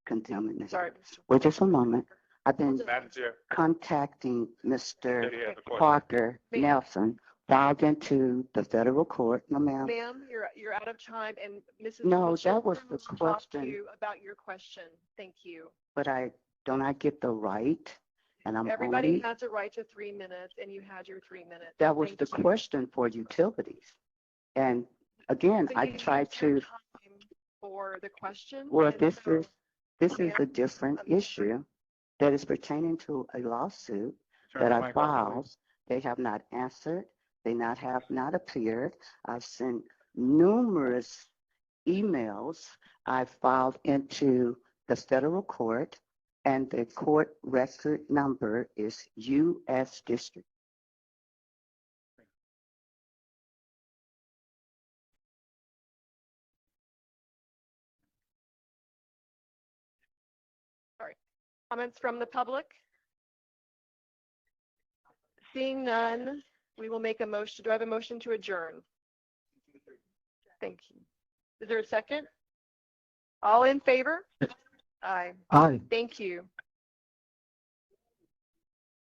contaminated. Sorry. Wait just a moment. I've been Madam Chair, contacting Mr. Betty has a question. Parker Ma'am. Nelson, filed into the federal court. No, ma'am. Ma'am, you're out of time, and Mrs. No, Mr. that was Brown the talked to question. you about your question. Thank you. But don't I get the right? And I'm Everybody only, has a right to 3 minutes, and you had your 3 minutes. that was Thank the you. question for utilities. And again, So I you tried used your to, time for the question. well, and this so, is a ma'am, different I'm sorry. issue that is pertaining to a lawsuit Turn that the I mic off, filed. please. They have not answered. They have not appeared. I've sent numerous emails. I filed into the federal court, and the court record number is U.S. District. Comments from the public? Seeing none, we will make a motion. Do I have a motion to adjourn? Thank you. Is there a second? All in favor? Aye. Aye. Thank you.